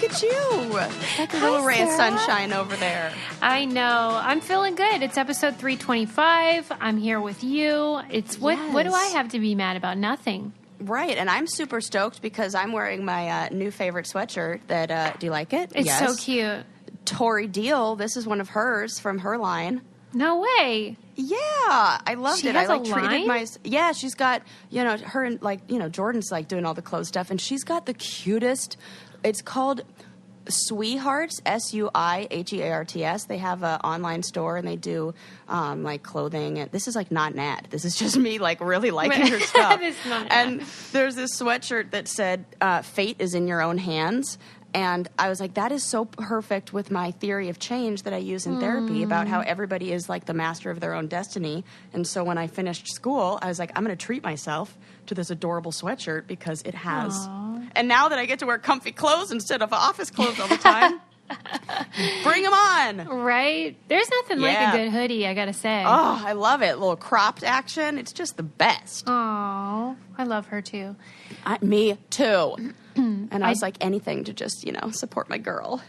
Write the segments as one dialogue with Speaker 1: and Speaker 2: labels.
Speaker 1: at you. Like a little ray of sunshine over there.
Speaker 2: I know. I'm feeling good. It's episode 325. I'm here with you. It's what do I have to be mad about? Nothing.
Speaker 1: Right, and I'm super stoked because I'm wearing my new favorite sweatshirt that, do you like it?
Speaker 2: It's so cute.
Speaker 1: Tori Deal, this is one of hers from her line.
Speaker 2: No way.
Speaker 1: Yeah, I loved it. I treated
Speaker 2: line?
Speaker 1: Yeah, she's got, her and Jordan's doing all the clothes stuff, and she's got the cutest. It's called Sweethearts, Suihearts. They have an online store and they do clothing. And this is not an ad. This is just me really liking her stuff. And there's this sweatshirt that said, "Fate is in your own hands." And I was like, that is so perfect with my theory of change that I use in therapy about how everybody is the master of their own destiny. And so when I finished school, I was like, I'm going to treat myself to this adorable sweatshirt because it has. Aww. And now that I get to wear comfy clothes instead of office clothes all the time, bring them on.
Speaker 2: Right? There's nothing like a good hoodie, I got to say.
Speaker 1: Oh, I love it. A little cropped action. It's just the best.
Speaker 2: Oh, I love her too.
Speaker 1: Me too. And I was anything to just, support my girl.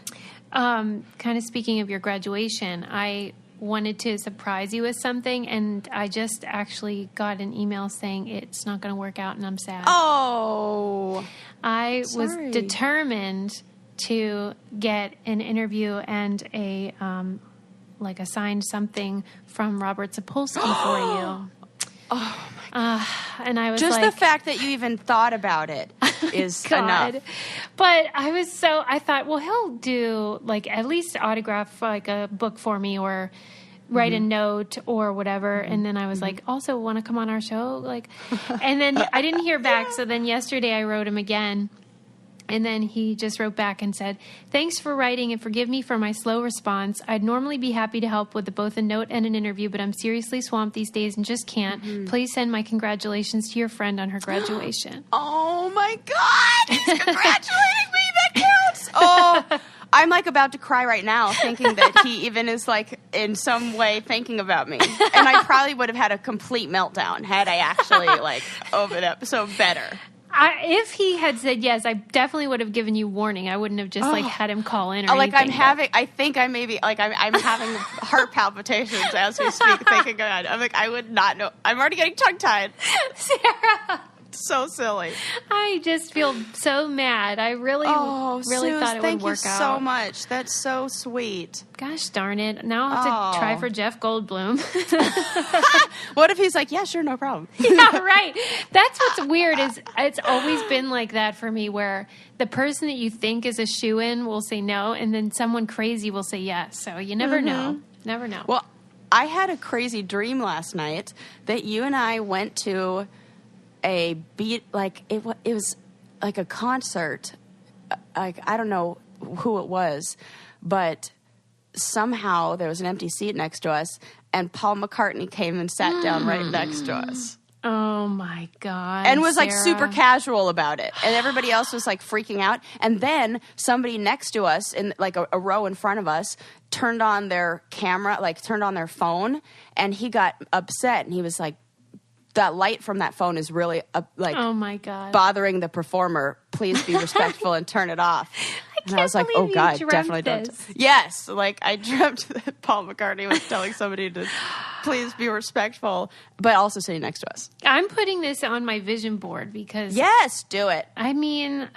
Speaker 2: Kind of speaking of your graduation, I wanted to surprise you with something, and I just actually got an email saying it's not going to work out, and I'm sad.
Speaker 1: Oh.
Speaker 2: I was determined to get an interview and a signed something from Robert Sapolsky for you.
Speaker 1: Oh my God.
Speaker 2: And I was
Speaker 1: just the fact that you even thought about it is enough.
Speaker 2: But I thought, well, he'll do at least autograph a book for me or write a note or whatever. And then I was also want to come on our show? And then I didn't hear back. So then yesterday I wrote him again. And then he just wrote back and said, "Thanks for writing and forgive me for my slow response. I'd normally be happy to help with both a note and an interview, but I'm seriously swamped these days and just can't. Please send my congratulations to your friend on her graduation."
Speaker 1: Oh my God! He's congratulating me. That counts. Oh, I'm about to cry right now thinking that he even is in some way thinking about me. And I probably would have had a complete meltdown had I actually opened up. So better.
Speaker 2: If he had said yes, I definitely would have given you warning. I wouldn't have just had him call in or anything.
Speaker 1: I'm having heart palpitations as we speak, thinking God. I'm I would not know. I'm already getting tongue-tied.
Speaker 2: Sarah.
Speaker 1: So silly.
Speaker 2: I just feel so mad. I really thought it would work out. Thank you
Speaker 1: so much. That's so sweet.
Speaker 2: Gosh darn it. Now I'll have to try for Jeff Goldblum.
Speaker 1: What if he's yeah, sure, no problem.
Speaker 2: Yeah, right. That's what's weird is it's always been like that for me where the person that you think is a shoo-in will say no and then someone crazy will say yes. So you never know. Never know.
Speaker 1: Well, I had a crazy dream last night that you and I went to a beat it was a concert. I don't know who it was, but somehow there was an empty seat next to us, and Paul McCartney came and sat down right next to us.
Speaker 2: Oh my God!
Speaker 1: And was
Speaker 2: Sarah.
Speaker 1: Super casual about it, and everybody else was freaking out. And then somebody next to us, in a row in front of us, turned on their camera, turned on their phone, and he got upset, and he was that light from that phone is really
Speaker 2: oh my God,
Speaker 1: bothering the performer. Please be respectful and turn it off.
Speaker 2: And I was oh God, definitely
Speaker 1: don't. Yes, I dreamt that Paul McCartney was telling somebody to please be respectful, but also sitting next to us.
Speaker 2: I'm putting this on my vision board because
Speaker 1: yes, do it.
Speaker 2: I mean,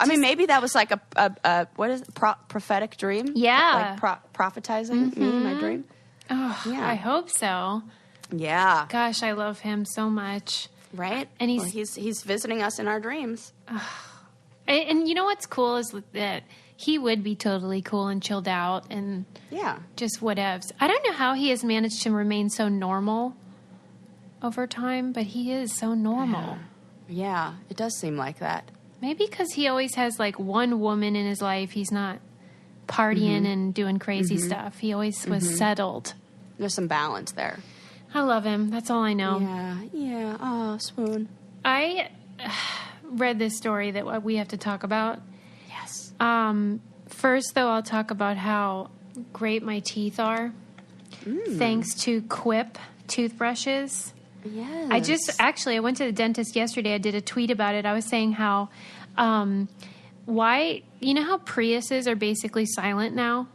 Speaker 1: maybe that was a what is it, prophetic dream?
Speaker 2: Yeah,
Speaker 1: prophetizing me, my dream.
Speaker 2: Oh, yeah, I hope so.
Speaker 1: Yeah.
Speaker 2: Gosh, I love him so much.
Speaker 1: Right? And he's visiting us in our dreams.
Speaker 2: And you know what's cool is that he would be totally cool and chilled out and just whatevs. I don't know how he has managed to remain so normal over time, but he is so normal.
Speaker 1: Yeah, it does seem like that.
Speaker 2: Maybe because he always has one woman in his life. He's not partying and doing crazy stuff. He always was settled.
Speaker 1: There's some balance there.
Speaker 2: I love him. That's all I know.
Speaker 1: Yeah. Oh, swoon.
Speaker 2: I read this story that we have to talk about.
Speaker 1: Yes.
Speaker 2: First, though, I'll talk about how great my teeth are. Thanks to Quip toothbrushes.
Speaker 1: Yes.
Speaker 2: I went to the dentist yesterday. I did a tweet about it. I was saying how why, you know how Priuses are basically silent now?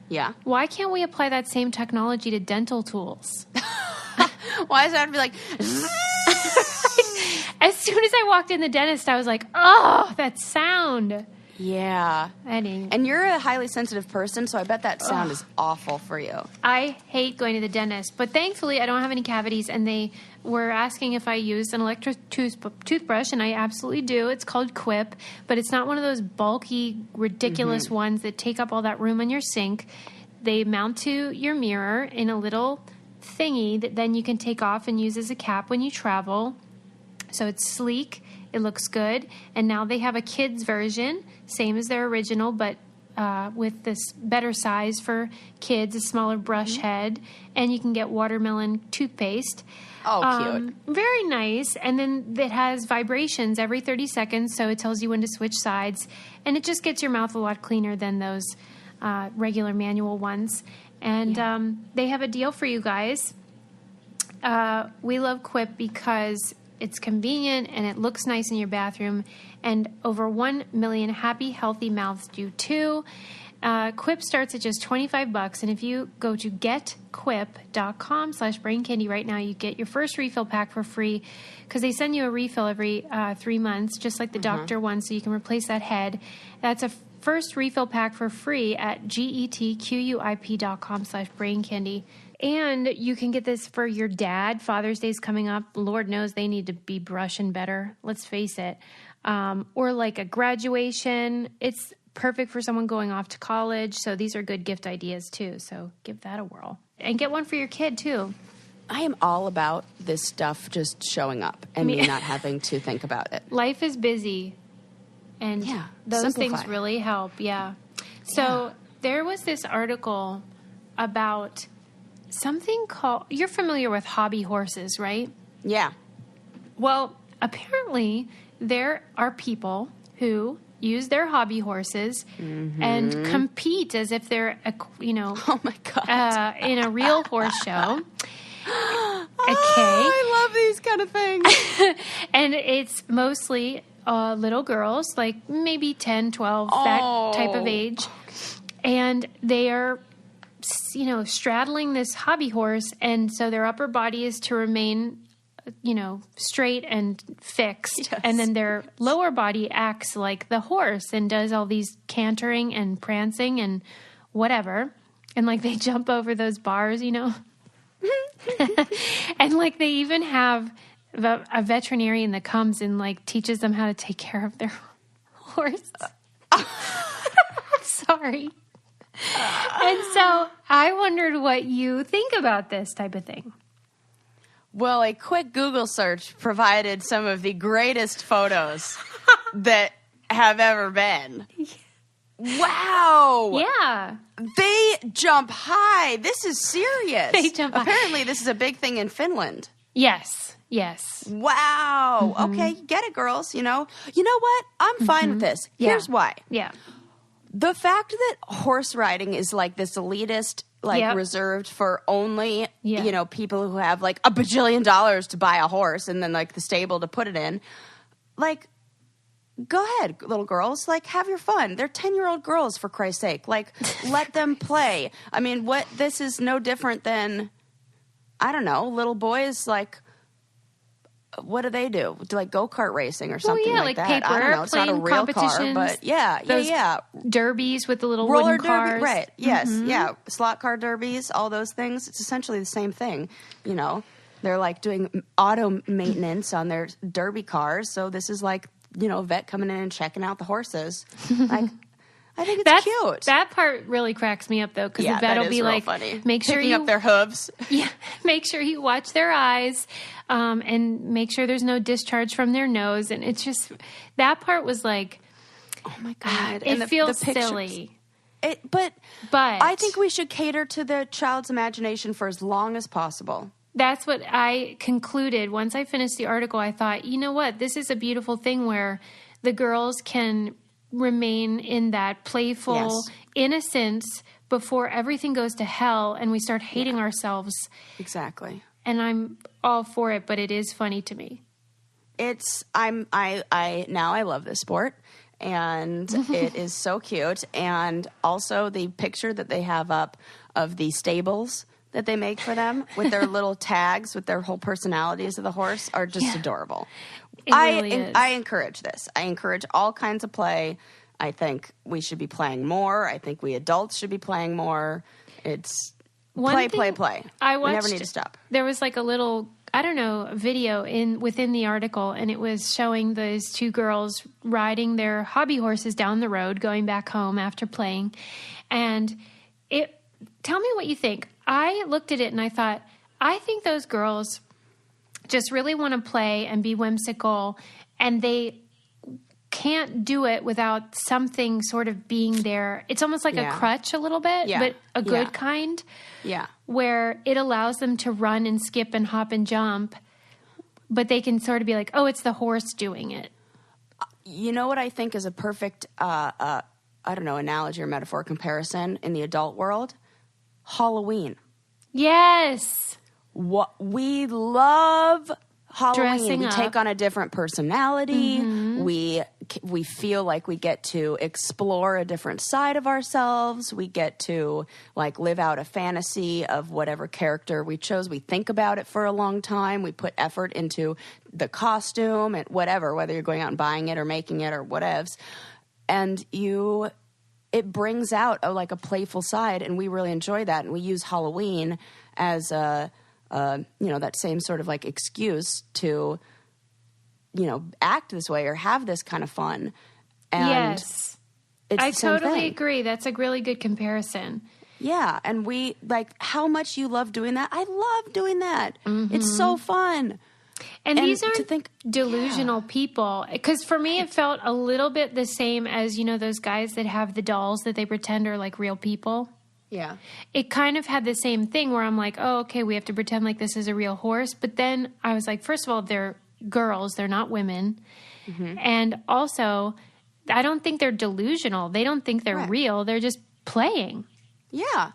Speaker 1: Yeah.
Speaker 2: Why can't we apply that same technology to dental tools?
Speaker 1: Why does it have to be like...
Speaker 2: As soon as I walked in the dentist, I was like, oh, that sound.
Speaker 1: Yeah.
Speaker 2: And
Speaker 1: you're a highly sensitive person, so I bet that sound is awful for you.
Speaker 2: I hate going to the dentist, but thankfully I don't have any cavities, and they were asking if I used an electric toothbrush, and I absolutely do. It's called Quip, but it's not one of those bulky, ridiculous ones that take up all that room on your sink. They mount to your mirror in a little thingy that then you can take off and use as a cap when you travel. So it's sleek. It looks good. And now they have a kid's version, same as their original, but with this better size for kids, a smaller brush head. And you can get watermelon toothpaste.
Speaker 1: Oh, cute.
Speaker 2: Very nice. And then it has vibrations every 30 seconds, so it tells you when to switch sides. And it just gets your mouth a lot cleaner than those regular manual ones. And they have a deal for you guys. We love Quip because it's convenient and it looks nice in your bathroom. And over 1 million happy, healthy mouths do too. Quip starts at just $25. And if you go to getquip.com/braincandy right now, you get your first refill pack for free because they send you a refill every 3 months, just like the doctor one, so you can replace that head. That's a first refill pack for free at getquip.com/braincandy. And you can get this for your dad. Father's Day's coming up. Lord knows they need to be brushing better. Let's face it. Or like a graduation. It's perfect for someone going off to college. So these are good gift ideas too. So give that a whirl. And get one for your kid too.
Speaker 1: I am all about this stuff just showing up and me not having to think about it.
Speaker 2: Life is busy. And those things really help. Yeah. So there was this article about something called, you're familiar with hobby horses, right?
Speaker 1: Yeah.
Speaker 2: Well, apparently there are people who use their hobby horses and compete as if they're,
Speaker 1: oh my God,
Speaker 2: in a real horse show.
Speaker 1: I love these kind of things.
Speaker 2: And it's mostly little girls, like maybe 10, 12, that type of age. And they are, straddling this hobby horse. And so their upper body is to remain, straight and fixed. Yes. And then their lower body acts like the horse and does all these cantering and prancing and whatever. And like they jump over those bars, And like they even have a veterinarian that comes and like teaches them how to take care of their horse. Sorry. And so I wondered what you think about this type of thing.
Speaker 1: Well, a quick Google search provided some of the greatest photos that have ever been. Wow.
Speaker 2: Yeah.
Speaker 1: They jump high. This is serious.
Speaker 2: They jump high.
Speaker 1: Apparently, this is a big thing in Finland.
Speaker 2: Yes.
Speaker 1: Wow. Okay, get it, girls. You know what? I'm fine with this. Here's why.
Speaker 2: Yeah.
Speaker 1: The fact that horse riding is like this elitist, reserved for only, people who have like $1 bajillion to buy a horse and then like the stable to put it in. Like, go ahead, little girls. Like, have your fun. They're 10-year-old girls, for Christ's sake. Like, let them play. I mean, this is no different than, I don't know, little boys, like, what do they do? Do like go-kart racing or something like that?
Speaker 2: Paper,
Speaker 1: I don't know. It's not a real car, but yeah.
Speaker 2: Derbies with the little
Speaker 1: roller
Speaker 2: wooden cars.
Speaker 1: derby, right? Yes, slot car derbies, all those things. It's essentially the same thing. They're like doing auto maintenance on their derby cars. So this is like a vet coming in and checking out the horses. Like, I think it's cute.
Speaker 2: That part really cracks me up, though, because the vet will be like,
Speaker 1: funny.
Speaker 2: Make sure
Speaker 1: Picking up their hooves.
Speaker 2: Yeah, make sure you watch their eyes, and make sure there's no discharge from their nose. And it's just, that part was like,
Speaker 1: oh my God.
Speaker 2: It feels silly.
Speaker 1: But I think we should cater to the child's imagination for as long as possible.
Speaker 2: That's what I concluded. Once I finished the article, I thought, you know what? This is a beautiful thing where the girls can remain in that playful innocence before everything goes to hell and we start hating ourselves.
Speaker 1: Exactly.
Speaker 2: And I'm all for it, but it is funny to me.
Speaker 1: I love this sport, and it is so cute. And also the picture that they have up of the stables that they make for them with their little tags with their whole personalities of the horse are just adorable. I encourage this. I encourage all kinds of play. I think we should be playing more. I think we adults should be playing more. It's play.
Speaker 2: I watched,
Speaker 1: we never need to stop.
Speaker 2: There was like a little, I don't know, video within the article, and it was showing those two girls riding their hobby horses down the road, going back home after playing. And tell me what you think. I looked at it and I thought, I think those girls just really want to play and be whimsical, and they can't do it without something sort of being there. It's almost like a crutch a little bit, but a good kind.
Speaker 1: Yeah.
Speaker 2: Where it allows them to run and skip and hop and jump, but they can sort of be like, oh, it's the horse doing it.
Speaker 1: You know what I think is a perfect, I don't know, analogy or metaphor comparison in the adult world? Halloween.
Speaker 2: Yes.
Speaker 1: We love Halloween.
Speaker 2: Dressing
Speaker 1: we
Speaker 2: up.
Speaker 1: take on a different personality. Mm-hmm. We feel like we get to explore a different side of ourselves. We get to like live out a fantasy of whatever character we chose. We think about it for a long time. We put effort into the costume and whatever, whether you're going out and buying it or making it or whatevs. And it brings out a playful side, and we really enjoy that. And we use Halloween as that same sort of like excuse to, act this way or have this kind of fun. And
Speaker 2: yes. I totally agree. That's a really good comparison.
Speaker 1: Yeah. And we how much you love doing that. I love doing that. Mm-hmm. It's so fun.
Speaker 2: And these aren't delusional people. Because for me, it felt a little bit the same as, those guys that have the dolls that they pretend are like real people.
Speaker 1: Yeah.
Speaker 2: It kind of had the same thing where I'm like, oh, okay, we have to pretend like this is a real horse. But then I was like, first of all, they're girls. They're not women. Mm-hmm. And also, I don't think they're delusional. They don't think they're real. They're just playing.
Speaker 1: Yeah.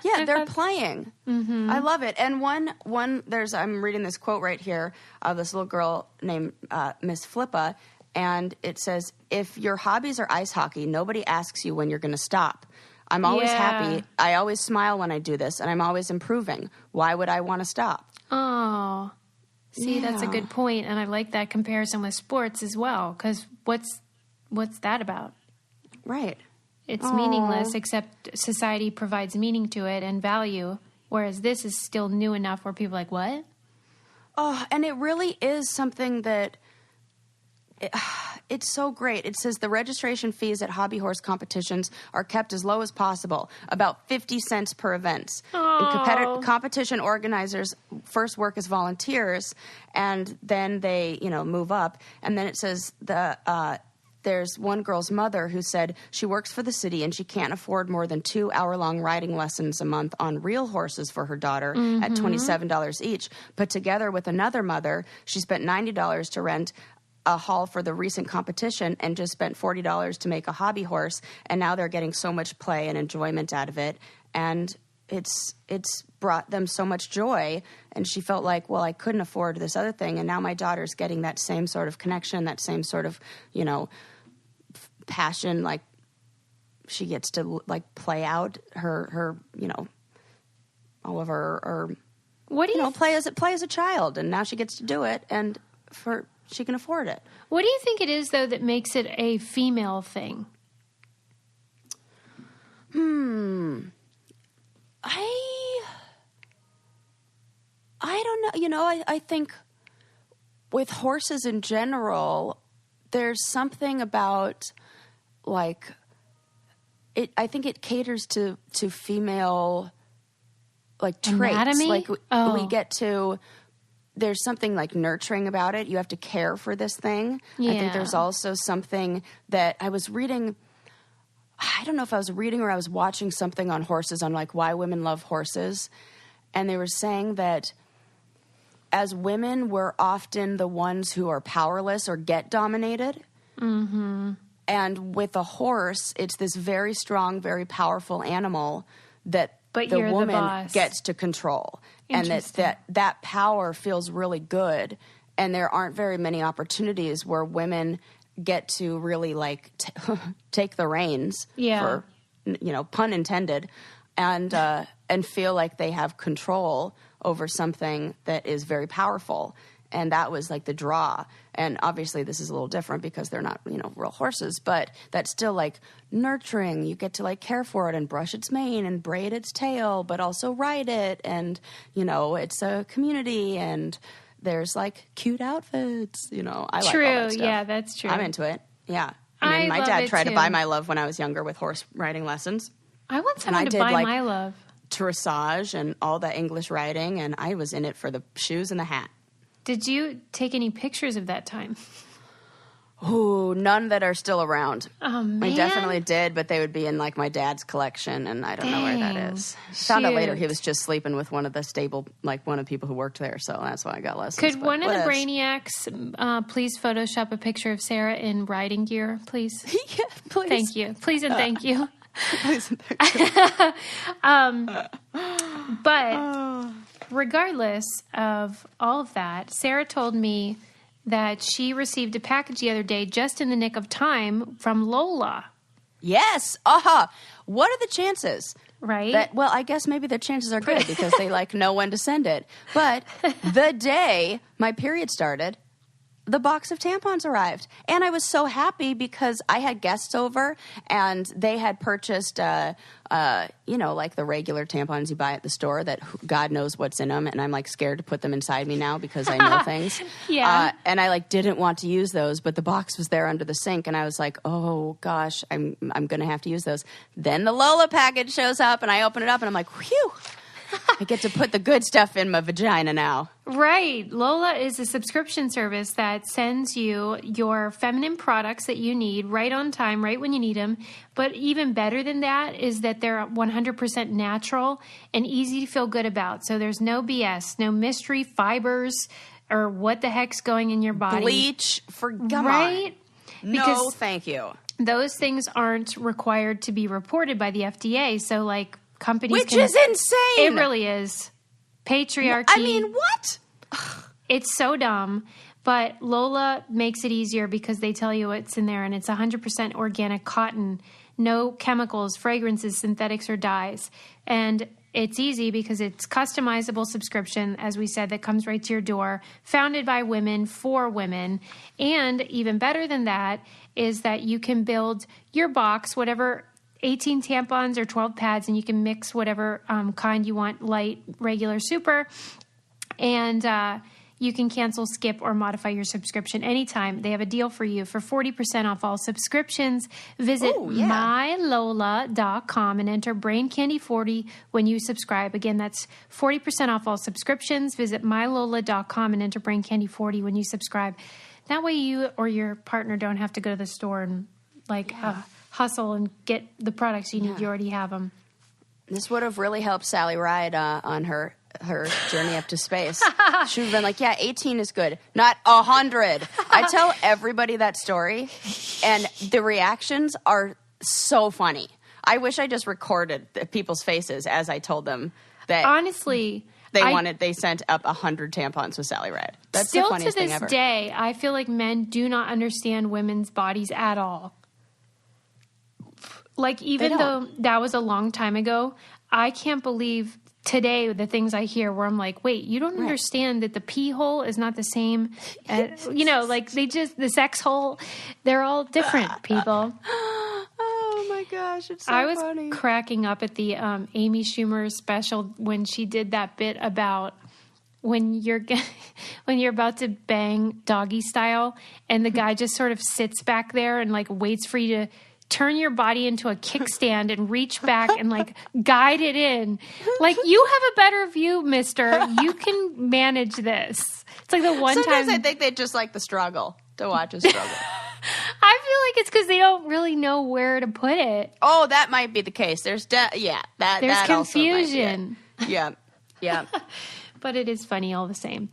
Speaker 1: Yeah, they're playing. Mm-hmm. I love it. And I'm reading this quote right here of this little girl named Miss Flippa, and it says, if your hobbies are ice hockey, nobody asks you when you're going to stop. I'm always happy. I always smile when I do this, and I'm always improving. Why would I want to stop?
Speaker 2: Oh, see, that's a good point, and I like that comparison with sports as well, because what's that about?
Speaker 1: Right.
Speaker 2: It's meaningless, except society provides meaning to it and value, whereas this is still new enough where people are like, what?
Speaker 1: Oh, and it really is something that it's so great. It says the registration fees at hobby horse competitions are kept as low as possible, about 50 cents per event. And competition organizers first work as volunteers, and then they, move up. And then it says there's one girl's mother who said she works for the city and she can't afford more than 2 hour-long riding lessons a month on real horses for her daughter at $27 each. But together with another mother, she spent $90 to rent a hall for the recent competition and just spent $40 to make a hobby horse. And now they're getting so much play and enjoyment out of it. And it's brought them so much joy. And she felt like, well, I couldn't afford this other thing. And now my daughter's getting that same sort of connection, that same sort of, passion. Like she gets to play out her all of her
Speaker 2: what do you
Speaker 1: play as a child. And now she gets to do it. And she can afford it.
Speaker 2: What do you think it is, though, that makes it a female thing?
Speaker 1: I don't know. I think with horses in general, there's something about it. I think it caters to female traits.
Speaker 2: Anatomy?
Speaker 1: We get to. There's something nurturing about it. You have to care for this thing.
Speaker 2: Yeah.
Speaker 1: I think there's also something that I was reading. I don't know if I was reading or I was watching something on horses on why women love horses. And they were saying that as women, we're often the ones who are powerless or get dominated. Mm-hmm. And with a horse, it's this very strong, very powerful animal that the woman gets to control. And that power feels really good. And there aren't very many opportunities where women get to really like take the reins, for, pun intended, and feel like they have control over something that is very powerful. And that was like the draw. And obviously this is a little different because they're not, real horses, but that's still like nurturing. You get to like care for it and brush its mane and braid its tail, but also ride it. And, it's a community and there's like cute outfits, I like all that stuff.
Speaker 2: Yeah, that's true.
Speaker 1: I'm into it. Yeah. I mean, my dad tried to buy my love when I was younger with horse riding lessons.
Speaker 2: I want someone to buy my love.
Speaker 1: Dressage and all the English riding, and I was in it for the shoes and the hat.
Speaker 2: Did you take any pictures of that time?
Speaker 1: Oh, none that are still around.
Speaker 2: Oh, man.
Speaker 1: I definitely did, but they would be in like my dad's collection, and I don't know where that is. Found out later he was just sleeping with one of the stable, like one of the people who worked there, so that's why I got lessons.
Speaker 2: Could one of the Brainiacs please Photoshop a picture of Sarah in riding gear, please?
Speaker 1: Yeah, please.
Speaker 2: Thank you. Please and thank you.
Speaker 1: Please and thank you.
Speaker 2: But regardless of all of that, Sarah told me that she received a package the other day just in the nick of time from Lola.
Speaker 1: Yes. What are the chances?
Speaker 2: Right.
Speaker 1: Well, I guess maybe the chances are good because they like know when to send it. But the day my period started, the box of tampons arrived. And I was so happy because I had guests over and they had purchased, like the regular tampons you buy at the store that God knows what's in them. And I'm like scared to put them inside me now because I know things.
Speaker 2: Yeah.
Speaker 1: And I like didn't want to use those, but the box was there under the sink. And I was like, oh gosh, I'm going to have to use those. Then the Lola package shows up and I open it up and I'm like, whew. I get to put the good stuff in my vagina now.
Speaker 2: Right. Lola is a subscription service that sends you your feminine products that you need right on time, right when you need them. But even better than that is that they're 100% natural and easy to feel good about. So there's no BS, no mystery fibers or what the heck's going in your body.
Speaker 1: Bleach, come
Speaker 2: right?
Speaker 1: on.
Speaker 2: Because
Speaker 1: no, thank you.
Speaker 2: Those things aren't required to be reported by the FDA. So like, companies
Speaker 1: Which is insane.
Speaker 2: It really is. Patriarchy.
Speaker 1: I mean, what?
Speaker 2: It's so dumb. But Lola makes it easier because they tell you what's in there, and it's 100% organic cotton, no chemicals, fragrances, synthetics, or dyes. And it's easy because it's customizable subscription, as we said, that comes right to your door, founded by women for women. And even better than that is that you can build your box, whatever 18 tampons or 12 pads, and you can mix whatever kind you want, light, regular, super. And you can cancel, skip, or modify your subscription anytime. They have a deal for you for 40% off all subscriptions. Visit mylola.com and enter BrainCandy40 when you subscribe. Again, that's 40% off all subscriptions. Visit mylola.com and enter BrainCandy40 when you subscribe. That way you or your partner don't have to go to the store and hustle and get the products you need. You already have them.
Speaker 1: This would have really helped Sally Ride on her journey up to space. She would have been like, 18 is good, not 100. I tell everybody that story, and the reactions are so funny. I wish I just recorded people's faces as I told them that.
Speaker 2: Honestly,
Speaker 1: they sent up 100 tampons with Sally Ride. That's the funniest thing ever.
Speaker 2: Still to this day, I feel like men do not understand women's bodies at all. Like, even though that was a long time ago, I can't believe today the things I hear where I'm like, wait, you don't understand that the pee hole is not the same. Like the sex hole, they're all different, people.
Speaker 1: Oh my gosh, it's so funny.
Speaker 2: I was cracking up at the Amy Schumer special when she did that bit about when you're about to bang doggy style and the guy just sort of sits back there and like waits for you to turn your body into a kickstand and reach back and like guide it in. Like, you have a better view, mister. You can manage this. It's like the one
Speaker 1: Sometimes
Speaker 2: time.
Speaker 1: I think they just like the struggle, to watch a struggle.
Speaker 2: I feel like it's because they don't really know where to put it.
Speaker 1: Oh, that might be the case. There's
Speaker 2: There's confusion.
Speaker 1: Yeah.
Speaker 2: But it is funny all the same.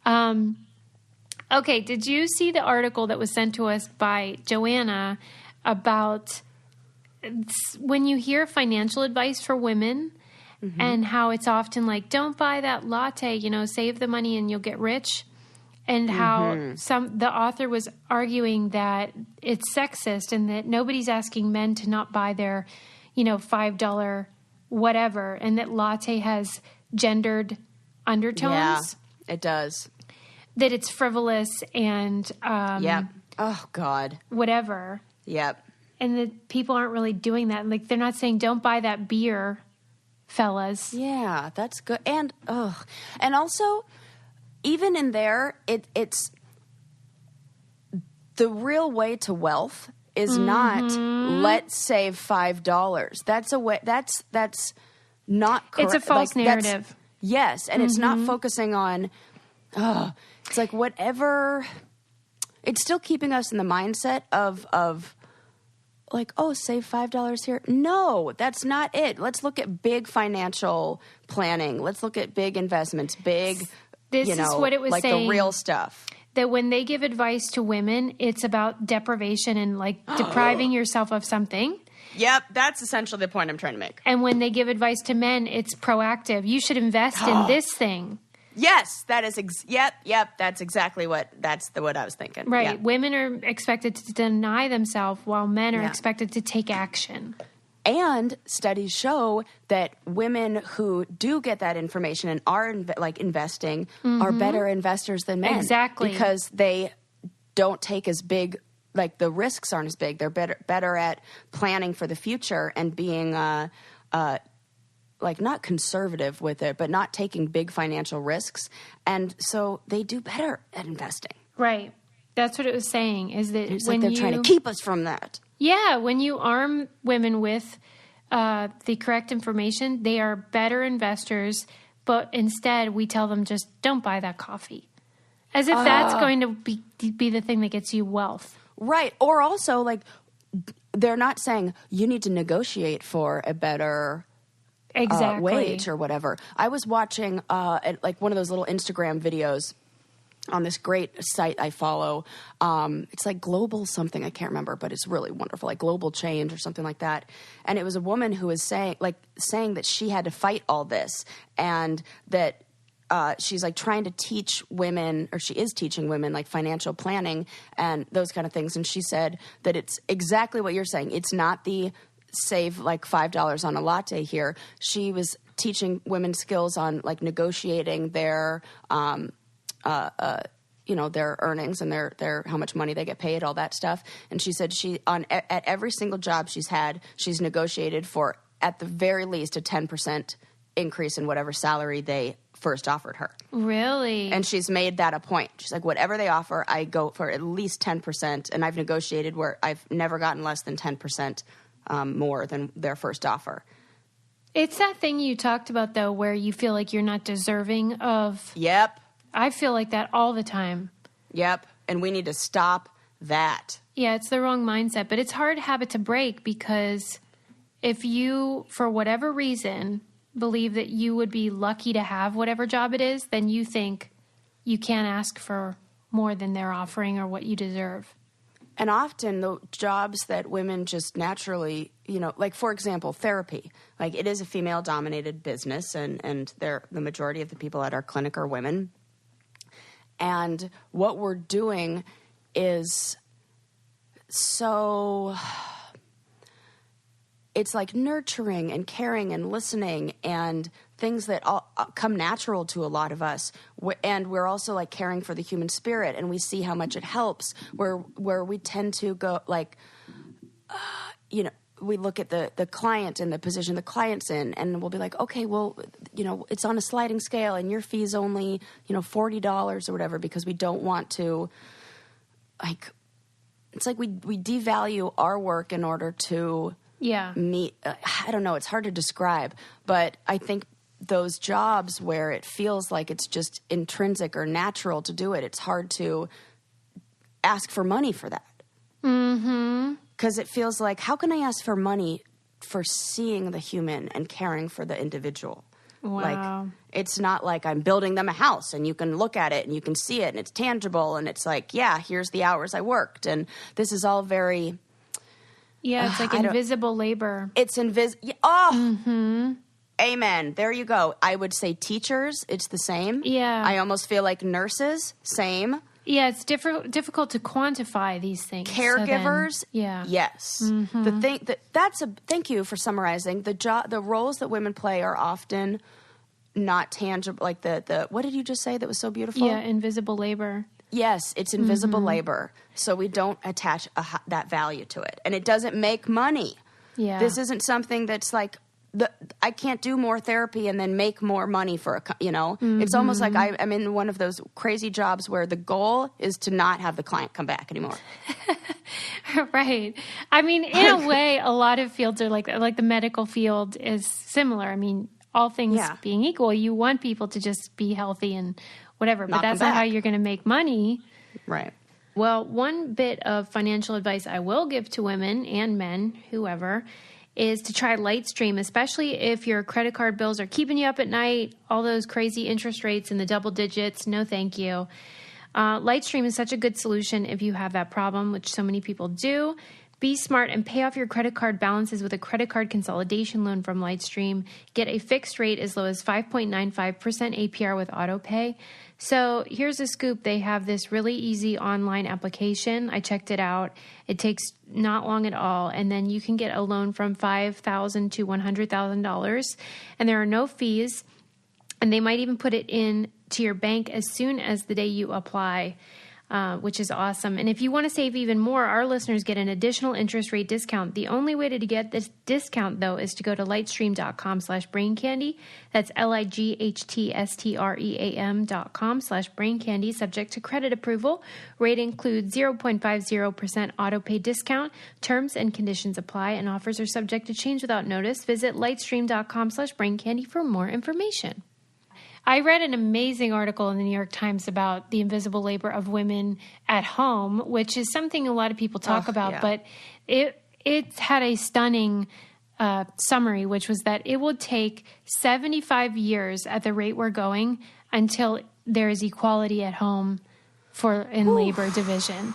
Speaker 2: Okay, did you see the article that was sent to us by Joanna about when you hear financial advice for women and how it's often like, don't buy that latte, save the money and you'll get rich. and how the author was arguing that it's sexist and that nobody's asking men to not buy their, $5 whatever, and that latte has gendered undertones.
Speaker 1: Yeah, it does.
Speaker 2: That it's frivolous and
Speaker 1: yep. Oh God.
Speaker 2: Whatever.
Speaker 1: Yep.
Speaker 2: And that people aren't really doing that. Like, they're not saying don't buy that beer, fellas.
Speaker 1: Yeah, that's good. And also, even in there, it's the real way to wealth is not let's save $5. That's a way. That's not correct.
Speaker 2: It's a false narrative.
Speaker 1: Yes, and it's not focusing on. It's like whatever. It's still keeping us in the mindset of like, oh, save $5 here. No, that's not it. Let's look at big financial planning. Let's look at big investments, big.
Speaker 2: This is what it was
Speaker 1: like
Speaker 2: saying.
Speaker 1: The real stuff.
Speaker 2: That when they give advice to women, it's about deprivation and like depriving yourself of something.
Speaker 1: Yep, that's essentially the point I'm trying to make.
Speaker 2: And when they give advice to men, it's proactive. You should invest in this thing.
Speaker 1: Yes, that is. Yep. That's exactly what I was thinking.
Speaker 2: Right.
Speaker 1: Yep.
Speaker 2: Women are expected to deny themselves while men are expected to take action.
Speaker 1: And studies show that women who do get that information and are investing are better investors than men.
Speaker 2: Exactly.
Speaker 1: Because they don't take as big, like the risks aren't as big. They're better at planning for the future and being like not conservative with it, but not taking big financial risks. And so they do better at investing.
Speaker 2: Right. That's what it was saying, is that
Speaker 1: it's
Speaker 2: when
Speaker 1: like they're trying to keep us from that.
Speaker 2: Yeah, when you arm women with the correct information, they are better investors, but instead we tell them just don't buy that coffee. As if that's going to be the thing that gets you wealth. Right.
Speaker 1: Or also, like, they're not saying you need to negotiate for a better wage or whatever. I was watching like one of those little Instagram videos on this great site I follow. It's like Global something, I can't remember, but it's really wonderful, like Global Change or something like that. And it was a woman who was saying that she had to fight all this, and that she's like trying to teach women, or she is teaching women, like financial planning and those kind of things. And she said that it's exactly what you're saying. It's not the save like $5 on a latte here. She was teaching women skills on like negotiating their their earnings and their how much money they get paid, all that stuff. And she said at every single job she's had, she's negotiated for at the very least a 10% increase in whatever salary they first offered her.
Speaker 2: Really?
Speaker 1: And she's made that a point. She's like, whatever they offer, I go for at least 10%. And I've negotiated where I've never gotten less than 10% more than their first offer.
Speaker 2: It's that thing you talked about, though, where you feel like you're not deserving of...
Speaker 1: Yep.
Speaker 2: I feel like that all the time.
Speaker 1: Yep. And we need to stop that.
Speaker 2: Yeah, it's the wrong mindset. But it's a hard habit to break, because if you, for whatever reason, believe that you would be lucky to have whatever job it is, then you think you can't ask for more than they're offering or what you deserve.
Speaker 1: And often the jobs that women just naturally, like, for example, therapy, like it is a female-dominated business, and the majority of the people at our clinic are women. And what we're doing is so... It's like nurturing and caring and listening and things that all come natural to a lot of us. And we're also like caring for the human spirit, and we see how much it helps, where we tend to go like, we look at the client and the position the client's in, and we'll be like, okay, well, it's on a sliding scale and your fee's only, $40 or whatever, because we don't want to, like, it's like we devalue our work in order to... meet, I don't know, it's hard to describe, but I think those jobs where it feels like it's just intrinsic or natural to do it, it's hard to ask for money for that. Mm-hmm. Because it feels like, how can I ask for money for seeing the human and caring for the individual?
Speaker 2: Wow.
Speaker 1: Like, it's not like I'm building them a house and you can look at it and you can see it and it's tangible and it's like, yeah, here's the hours I worked. And this is all very...
Speaker 2: Yeah, it's like invisible labor.
Speaker 1: It's invisible. Oh, Amen. There you go. I would say teachers, it's the same.
Speaker 2: Yeah.
Speaker 1: I almost feel like nurses, same.
Speaker 2: Yeah, it's difficult to quantify these things.
Speaker 1: Caregivers, yes.
Speaker 2: Mm-hmm.
Speaker 1: The thing thank you for summarizing. The roles that women play are often not tangible. Like the what did you just say that was so beautiful?
Speaker 2: Yeah, invisible labor.
Speaker 1: Yes, it's invisible labor. So we don't attach that value to it, and it doesn't make money.
Speaker 2: Yeah,
Speaker 1: this isn't something that's like. I can't do more therapy and then make more money for It's almost like I'm in one of those crazy jobs where the goal is to not have the client come back anymore.
Speaker 2: Right. I mean, in a way, a lot of fields are like the medical field is similar. I mean, all things being equal, you want people to just be healthy and whatever, but that's not how you're going to make money.
Speaker 1: Right.
Speaker 2: Well, one bit of financial advice I will give to women and men, whoever, is to try Lightstream, especially if your credit card bills are keeping you up at night, all those crazy interest rates in the double digits. No, thank you. Lightstream is such a good solution if you have that problem, which so many people do. Be smart and pay off your credit card balances with a credit card consolidation loan from Lightstream. Get a fixed rate as low as 5.95% APR with autopay. So here's a scoop. They have this really easy online application. I checked it out. It takes not long at all. And then you can get a loan from $5,000 to $100,000. And there are no fees. And they might even put it in to your bank as soon as the day you apply, which is awesome. And if you want to save even more, our listeners get an additional interest rate discount. The only way to get this discount, though, is to go to lightstream.com/braincandy. That's lightstream.com/braincandy, subject to credit approval. Rate includes 0.50% autopay discount. Terms and conditions apply, and offers are subject to change without notice. Visit lightstream.com/braincandy for more information. I read an amazing article in the New York Times about the invisible labor of women at home, which is something a lot of people talk about, but it had a stunning summary, which was that it would take 75 years at the rate we're going until there is equality at home in labor division.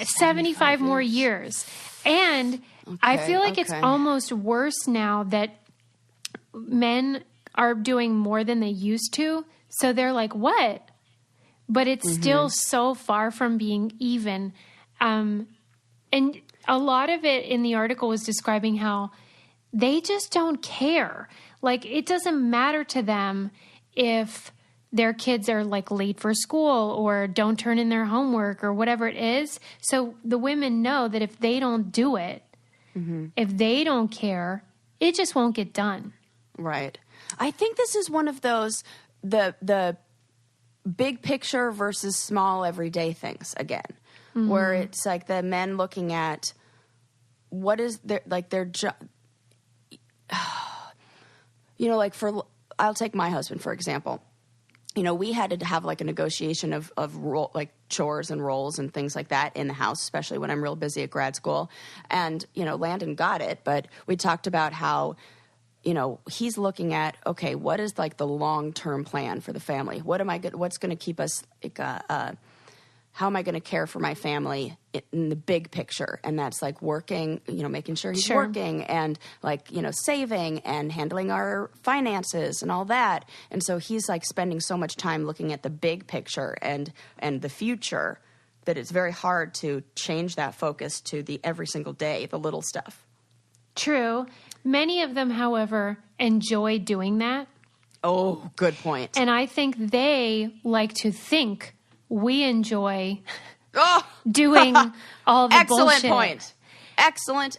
Speaker 2: 75 more years. And I feel like it's almost worse now that men are doing more than they used to. So they're like, what? But it's still so far from being even. And a lot of it in the article was describing how they just don't care. Like, it doesn't matter to them if their kids are like late for school or don't turn in their homework or whatever it is. So the women know that if they don't do it, if they don't care, it just won't get done.
Speaker 1: Right. I think this is one of those, the big picture versus small everyday things again, where it's like the men looking at what is their job. I'll take my husband, for example. We had to have like a negotiation of role, like chores and roles and things like that in the house, especially when I'm real busy at grad school. And, Landon got it, but we talked about how, he's looking at, okay, what is like the long-term plan for the family? What's going to keep us, how am I going to care for my family in the big picture? And that's like working, making sure he's working and like, saving and handling our finances and all that. And so he's like spending so much time looking at the big picture and the future that it's very hard to change that focus to the every single day, the little stuff.
Speaker 2: True. Many of them, however, enjoy doing that.
Speaker 1: Oh, good point.
Speaker 2: And I think they like to think we enjoy doing all the
Speaker 1: excellent
Speaker 2: bullshit.
Speaker 1: Excellent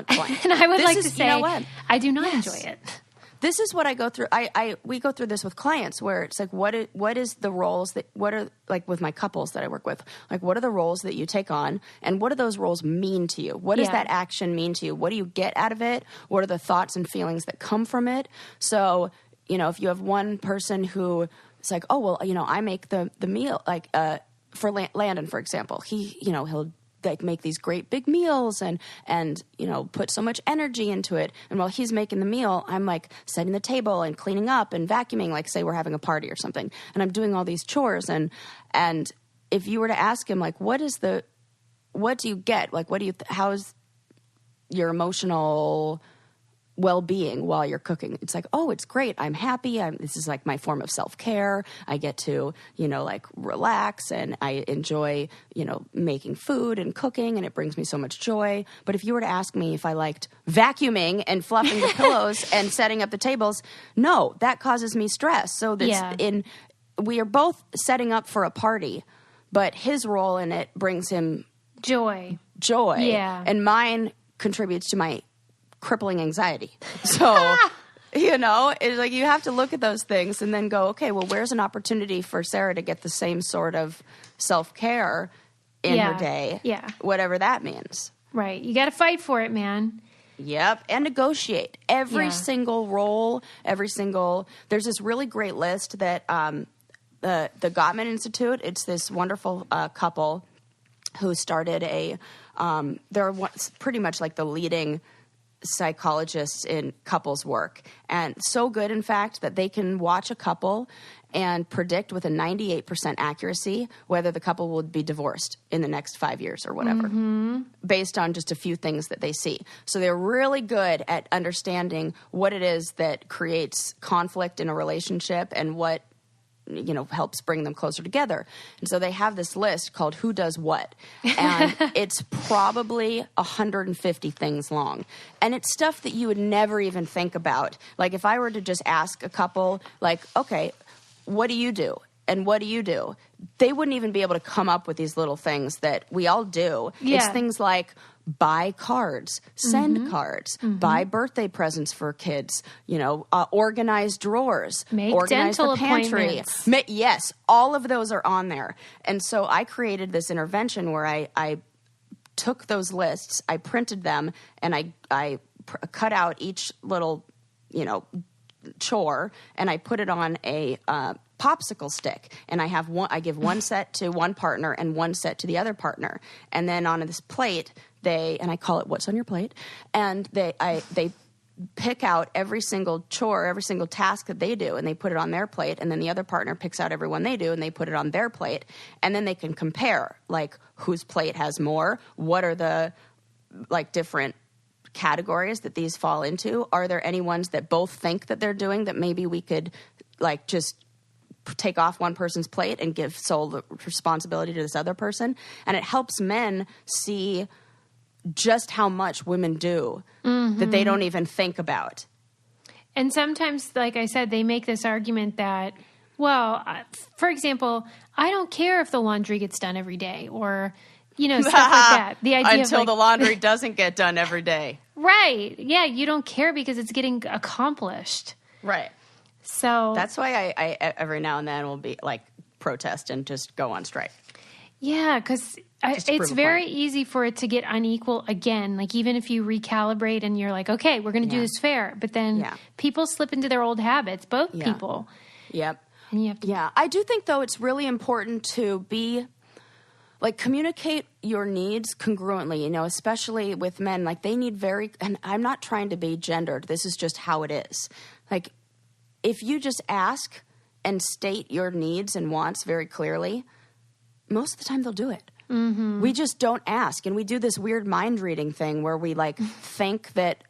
Speaker 1: point.
Speaker 2: And I would like to say, I do not enjoy it.
Speaker 1: This is what I go through. We go through this with clients where it's like, what is the roles what are like with my couples that I work with? Like, what are the roles that you take on and what do those roles mean to you? What does that action mean to you? What do you get out of it? What are the thoughts and feelings that come from it? So, if you have one person who it's like, oh, well, I make the meal, like, for Landon, for example, he'll like make these great big meals and put so much energy into it. And while he's making the meal, I'm like setting the table and cleaning up and vacuuming, like say we're having a party or something. And I'm doing all these chores. And if you were to ask him, like, what do you get? Like, how is your emotional well-being while you're cooking. It's like, oh, it's great. I'm happy. This is like my form of self-care. I get to, like relax, and I enjoy, making food and cooking, and it brings me so much joy. But if you were to ask me if I liked vacuuming and fluffing the pillows and setting up the tables, no, that causes me stress. So we are both setting up for a party, but his role in it brings him
Speaker 2: joy.
Speaker 1: Yeah. And mine contributes to my crippling anxiety. So, it's like you have to look at those things and then go, okay, well, where's an opportunity for Sarah to get the same sort of self-care in her day?
Speaker 2: Yeah.
Speaker 1: Whatever that means.
Speaker 2: Right. You got to fight for it, man.
Speaker 1: Yep. And negotiate. Every single role, there's this really great list that the Gottman Institute, it's this wonderful couple who started they're pretty much like the leading psychologists in couples work, and so good, in fact, that they can watch a couple and predict with a 98% accuracy whether the couple will be divorced in the next 5 years or whatever, based on just a few things that they see. So they're really good at understanding what it is that creates conflict in a relationship and what helps bring them closer together. And so they have this list called Who Does What. And it's probably 150 things long. And it's stuff that you would never even think about. Like if I were to just ask a couple, like, okay, what do you do? And what do you do? They wouldn't even be able to come up with these little things that we all do. Yeah. It's things like buy cards, send cards, buy birthday presents for kids, organize drawers,
Speaker 2: make
Speaker 1: organize
Speaker 2: dental
Speaker 1: the pantry.
Speaker 2: Appointments.
Speaker 1: Yes, all of those are on there. And so I created this intervention where I took those lists, I printed them, and I cut out each little, chore, and I put it on a popsicle stick, and I give one set to one partner and one set to the other partner, and then on this plate and I call it What's on Your Plate, and they pick out every single chore, every single task that they do, and they put it on their plate, and then the other partner picks out every one they do, and they put it on their plate, and then they can compare, like, whose plate has more, what are the, like, different categories that these fall into, are there any ones that both think that they're doing that maybe we could, like, just take off one person's plate and give sole responsibility to this other person, and it helps men see just how much women do that they don't even think about.
Speaker 2: And sometimes, like I said, they make this argument that, well, for example, I don't care if the laundry gets done every day, or, stuff like that. The idea
Speaker 1: until
Speaker 2: of,
Speaker 1: the laundry doesn't get done every day.
Speaker 2: Right. Yeah, you don't care because it's getting accomplished.
Speaker 1: Right.
Speaker 2: So
Speaker 1: that's why I every now and then will be like protest and just go on strike.
Speaker 2: Yeah, because it's very easy for it to get unequal again. Like, even if you recalibrate and you're like, okay, we're going to do this fair. But then people slip into their old habits, both people.
Speaker 1: Yep.
Speaker 2: And you have to...
Speaker 1: Yeah. I do think, though, it's really important to communicate your needs congruently, especially with men. Like, they need and I'm not trying to be gendered. This is just how it is. Like, if you just ask and state your needs and wants very clearly, most of the time they'll do it. Mm-hmm. We just don't ask. And we do this weird mind reading thing where we think that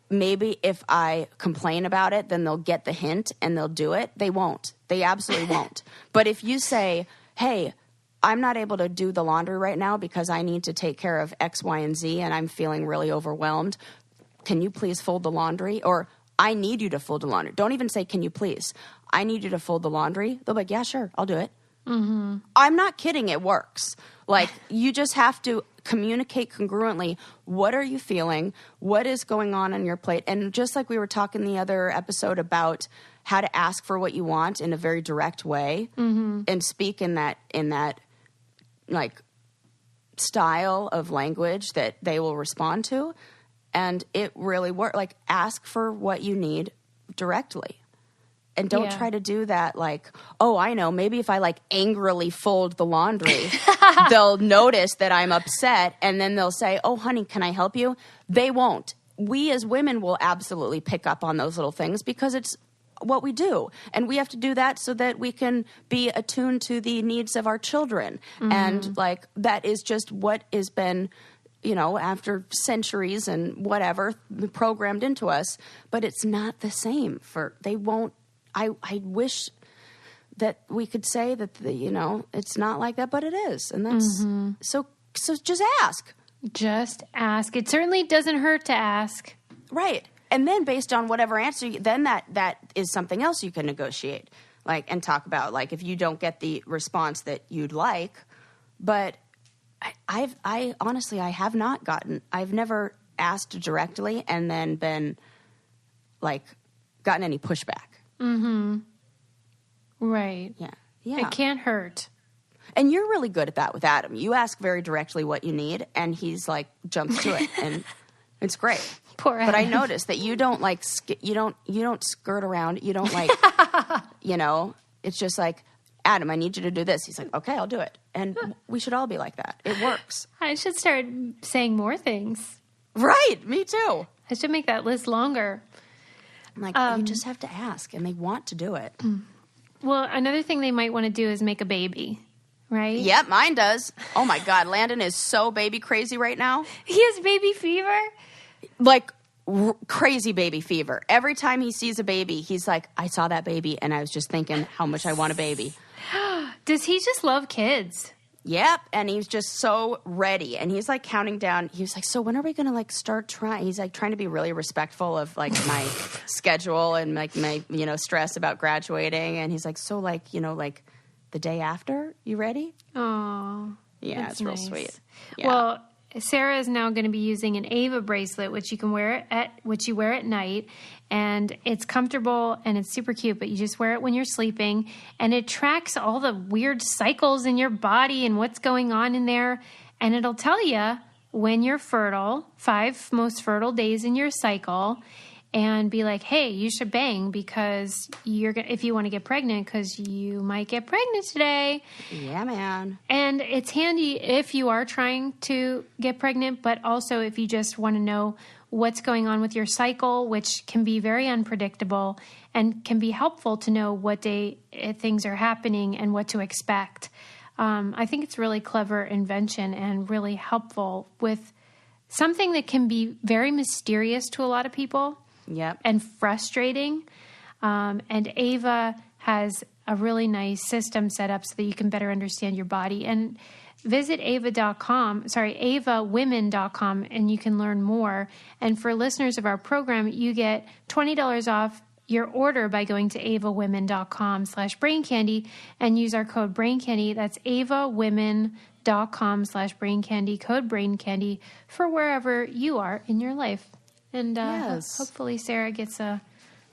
Speaker 1: maybe if I complain about it, then they'll get the hint and they'll do it. They won't. They absolutely won't. But if you say, hey, I'm not able to do the laundry right now because I need to take care of X, Y, and Z, and I'm feeling really overwhelmed. Can you please fold the laundry? Or I need you to fold the laundry. Don't even say, can you please? I need you to fold the laundry. They'll be like, yeah, sure, I'll do it. Mm-hmm. I'm not kidding. It works. Like, you just have to communicate congruently. What are you feeling? What is going on your plate? And just like we were talking the other episode about how to ask for what you want in a very direct way, and speak in that like style of language that they will respond to. And it really works. Like, ask for what you need directly. And don't try to do that like, oh, I know, maybe if I angrily fold the laundry, they'll notice that I'm upset, and then they'll say, oh, honey, can I help you? They won't. We as women will absolutely pick up on those little things because it's what we do. And we have to do that so that we can be attuned to the needs of our children. Mm-hmm. And that is just what has been after centuries and whatever programmed into us, but it's not the same they won't, I wish that we could say that it's not like that, but it is. And that's so just ask. Just
Speaker 2: ask. It certainly doesn't hurt to ask.
Speaker 1: Right. And then based on whatever answer, then that is something else you can negotiate, and talk about, if you don't get the response that you'd like. But I honestly, I've never asked directly and then been gotten any pushback.
Speaker 2: Mm-hmm. Right.
Speaker 1: Yeah. Yeah.
Speaker 2: It can't hurt.
Speaker 1: And you're really good at that with Adam. You ask very directly what you need, and he's jumps to it, and it's great.
Speaker 2: Poor Adam.
Speaker 1: But I noticed that you don't you don't skirt around. You don't it's just Adam, I need you to do this. He's like, okay, I'll do it. And we should all be like that. It works.
Speaker 2: I should start saying more things.
Speaker 1: Right. Me too.
Speaker 2: I should make that list longer.
Speaker 1: I'm you just have to ask, and they want to do it.
Speaker 2: Well, another thing they might want to do is make a baby, right?
Speaker 1: Yep, mine does. Oh my God, Landon is so baby crazy right now.
Speaker 2: He has baby fever?
Speaker 1: Crazy baby fever. Every time he sees a baby, he's like, I saw that baby, and I was just thinking how much I want a baby.
Speaker 2: Does he just love kids?
Speaker 1: Yep, and he's just so ready, and he's counting down. He was like, so when are we going to start trying? He's trying to be really respectful of my schedule and my stress about graduating, and he's like, so the day after, you ready?
Speaker 2: Oh,
Speaker 1: yeah, it's real sweet. Yeah.
Speaker 2: Well, Sarah is now going to be using an Ava bracelet, which you wear at night, and it's comfortable and it's super cute. But you just wear it when you're sleeping, and it tracks all the weird cycles in your body and what's going on in there, and it'll tell you when you're fertile, 5 most fertile days in your cycle, and be like, hey, you should bang because if you want to get pregnant, because you might get pregnant today.
Speaker 1: Yeah, man.
Speaker 2: And it's handy if you are trying to get pregnant, but also if you just want to know what's going on with your cycle, which can be very unpredictable and can be helpful to know what day things are happening and what to expect. I think it's really clever invention and really helpful with something that can be very mysterious to a lot of people.
Speaker 1: Yep.
Speaker 2: And frustrating. And Ava has a really nice system set up so that you can better understand your body. And visit avawomen.com, and you can learn more. And for listeners of our program, you get $20 off your order by going to avawomen.com/braincandy and use our code BRAINCANDY. That's avawomen.com/braincandy, code BRAINCANDY for wherever you are in your life. And
Speaker 1: yes.
Speaker 2: Hopefully Sarah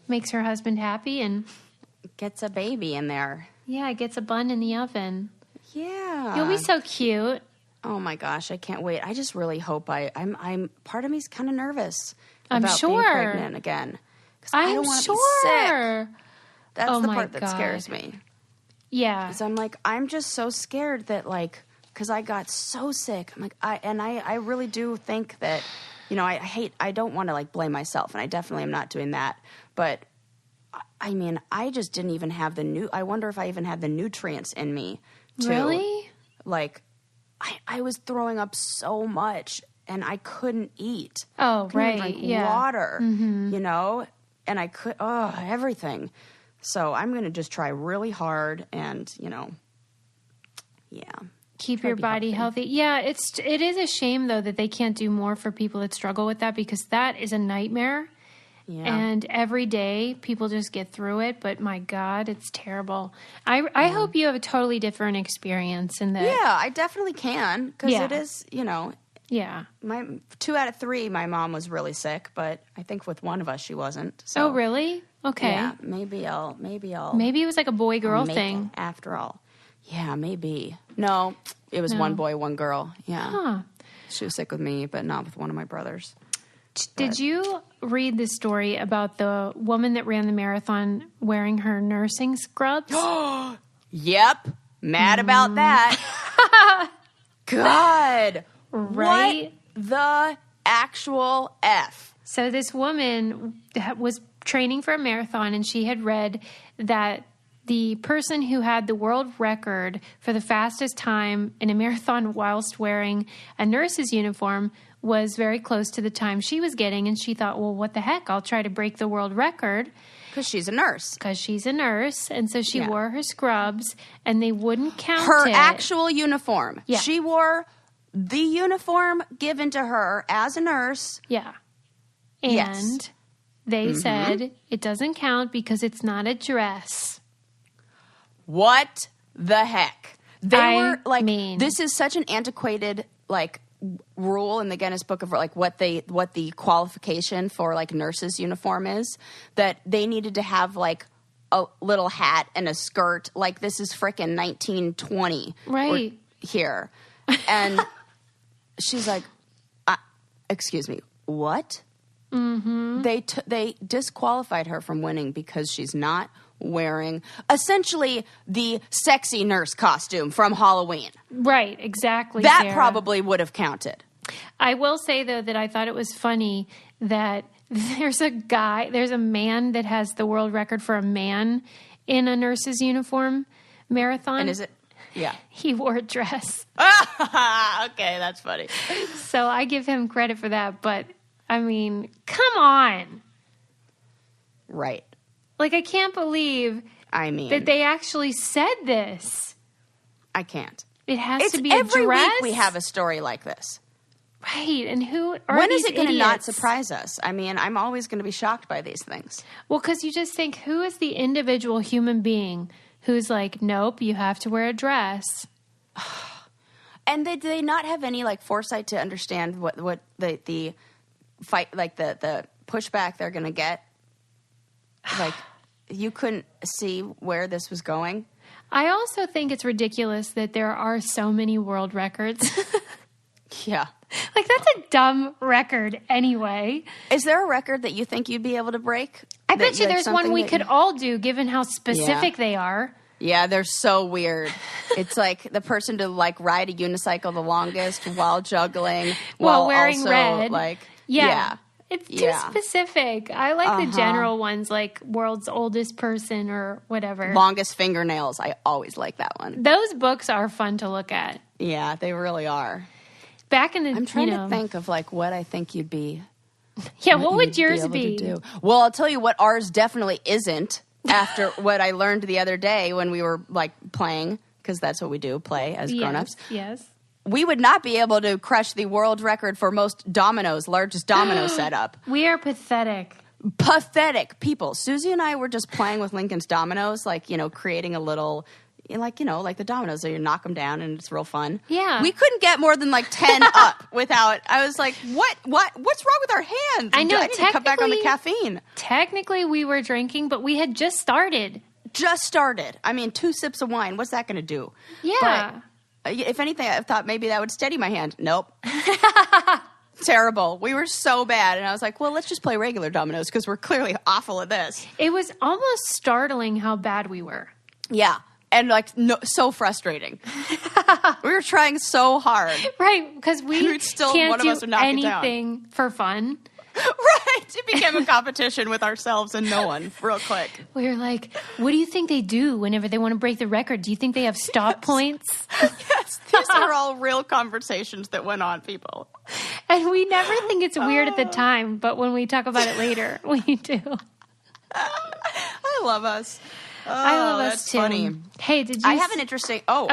Speaker 2: makes her husband happy and
Speaker 1: gets a baby in there.
Speaker 2: Yeah, gets a bun in the oven.
Speaker 1: Yeah.
Speaker 2: You'll be so cute.
Speaker 1: Oh my gosh, I can't wait. I just really hope I'm part of me's kind of nervous
Speaker 2: I'm
Speaker 1: about
Speaker 2: sure.
Speaker 1: being pregnant again. I don't want to be sick. That's the part that scares me.
Speaker 2: Yeah.
Speaker 1: Because I'm just so scared that because I got so sick. I really do think that, I don't want to blame myself, and I definitely am not doing that. But I just didn't even have I wonder if I even had the nutrients in me to,
Speaker 2: really?
Speaker 1: I was throwing up so much, and I couldn't eat.
Speaker 2: Oh, right.
Speaker 1: Drink
Speaker 2: yeah.
Speaker 1: water, and I could, everything. So I'm going to just try really hard and,
Speaker 2: keep your body healthy. Yeah, it is a shame though that they can't do more for people that struggle with that, because that is a nightmare. Yeah. And every day people just get through it, but my God, it's terrible. I hope you have a totally different experience in that.
Speaker 1: Yeah, I definitely can, because it is,
Speaker 2: Yeah.
Speaker 1: My 2 out of 3, my mom was really sick, but I think with one of us she wasn't. So,
Speaker 2: oh, really? Okay.
Speaker 1: Yeah, maybe it was
Speaker 2: like a boy-girl thing.
Speaker 1: After all. Yeah, maybe. No, it was one boy, one girl. Yeah.
Speaker 2: Huh.
Speaker 1: She was sick with me, but not with one of my brothers.
Speaker 2: Did you read the story about the woman that ran the marathon wearing her nursing scrubs?
Speaker 1: Yep. Mad about that. God.
Speaker 2: Right?
Speaker 1: What the actual F?
Speaker 2: So this woman was training for a marathon, and she had read that the person who had the world record for the fastest time in a marathon whilst wearing a nurse's uniform was very close to the time she was getting. And she thought, well, what the heck? I'll try to break the world record.
Speaker 1: Because she's a nurse.
Speaker 2: Because she's a nurse. And so she wore her scrubs, and they wouldn't count
Speaker 1: her
Speaker 2: it.
Speaker 1: actual uniform.
Speaker 2: Yeah.
Speaker 1: She wore the uniform given to her as a nurse.
Speaker 2: Yeah. And they said it doesn't count because it's not a dress.
Speaker 1: What the heck? This is such an antiquated, rule in the Guinness Book of what the qualification for nurses uniform is, that they needed to have a little hat and a skirt. This is frickin' 1920
Speaker 2: right
Speaker 1: here. And she's like, excuse me, what? Mm-hmm. They disqualified her from winning because she's not wearing essentially the sexy nurse costume from Halloween.
Speaker 2: Right, exactly.
Speaker 1: That
Speaker 2: Sarah.
Speaker 1: probably would have counted.
Speaker 2: I will say, though, that I thought it was funny that there's a man that has the world record for a man in a nurse's uniform marathon.
Speaker 1: And is it? Yeah.
Speaker 2: He wore a dress.
Speaker 1: Okay, that's funny.
Speaker 2: So I give him credit for that, but I mean, come on.
Speaker 1: Right.
Speaker 2: I can't believe that they actually said this.
Speaker 1: I can't.
Speaker 2: It has to be a dress.
Speaker 1: Every week we have a story like this.
Speaker 2: Right. And who are
Speaker 1: when
Speaker 2: these
Speaker 1: is it going to
Speaker 2: idiots?
Speaker 1: not surprise us? I mean, I'm always going to be shocked by these things.
Speaker 2: Well, because you just think, who is the individual human being who's like, nope, you have to wear a dress?
Speaker 1: And did they not have any foresight to understand what the fight, the pushback they're going to get? You couldn't see where this was going?
Speaker 2: I also think it's ridiculous that there are so many world records.
Speaker 1: Yeah.
Speaker 2: That's a dumb record anyway.
Speaker 1: Is there a record that you think you'd be able to break?
Speaker 2: I bet you there's one we could all do, given how specific they are.
Speaker 1: Yeah, they're so weird. It's the person to ride a unicycle the longest while juggling,
Speaker 2: while wearing
Speaker 1: also,
Speaker 2: red. Yeah. It's too specific. I like the general ones, world's oldest person or whatever.
Speaker 1: Longest fingernails. I always like that one.
Speaker 2: Those books are fun to look at.
Speaker 1: Yeah, they really are.
Speaker 2: Back in the,
Speaker 1: I'm trying to think of what I think you'd be.
Speaker 2: Yeah, what would yours be?
Speaker 1: Well, I'll tell you what ours definitely isn't. After what I learned the other day when we were playing, because that's what we do, play as grown-ups.
Speaker 2: Yes.
Speaker 1: We would not be able to crush the world record for most dominoes, largest domino setup.
Speaker 2: We are pathetic.
Speaker 1: Pathetic people. Susie and I were just playing with Lincoln's dominoes, creating a little, the dominoes. So you knock them down and it's real fun.
Speaker 2: Yeah.
Speaker 1: We couldn't get more than 10 up without, I was like, what's wrong with our hands?
Speaker 2: I know.
Speaker 1: I need to cut back on the caffeine.
Speaker 2: Technically we were drinking, but we had just started. I mean, 2 sips of wine. What's that going to do? Yeah.
Speaker 1: But, if anything, I thought maybe that would steady my hand. Nope. Terrible. We were so bad. And I was like, well, let's just play regular dominoes because we're clearly awful at this.
Speaker 2: It was almost startling how bad we were.
Speaker 1: Yeah. And so frustrating. We were trying so hard.
Speaker 2: Right. Because we
Speaker 1: still,
Speaker 2: can't
Speaker 1: one of
Speaker 2: do
Speaker 1: us would knock
Speaker 2: anything
Speaker 1: it down.
Speaker 2: For fun.
Speaker 1: Right. It became a competition with ourselves and no one real quick.
Speaker 2: We were like, what do you think they do whenever they want to break the record? Do you think they have stop points?
Speaker 1: Yes. These are all real conversations that went on, people.
Speaker 2: And we never think it's weird at the time, but when we talk about it later, we do.
Speaker 1: I love us.
Speaker 2: I love us too.
Speaker 1: Funny.
Speaker 2: Hey, did you?
Speaker 1: I have an interesting. No.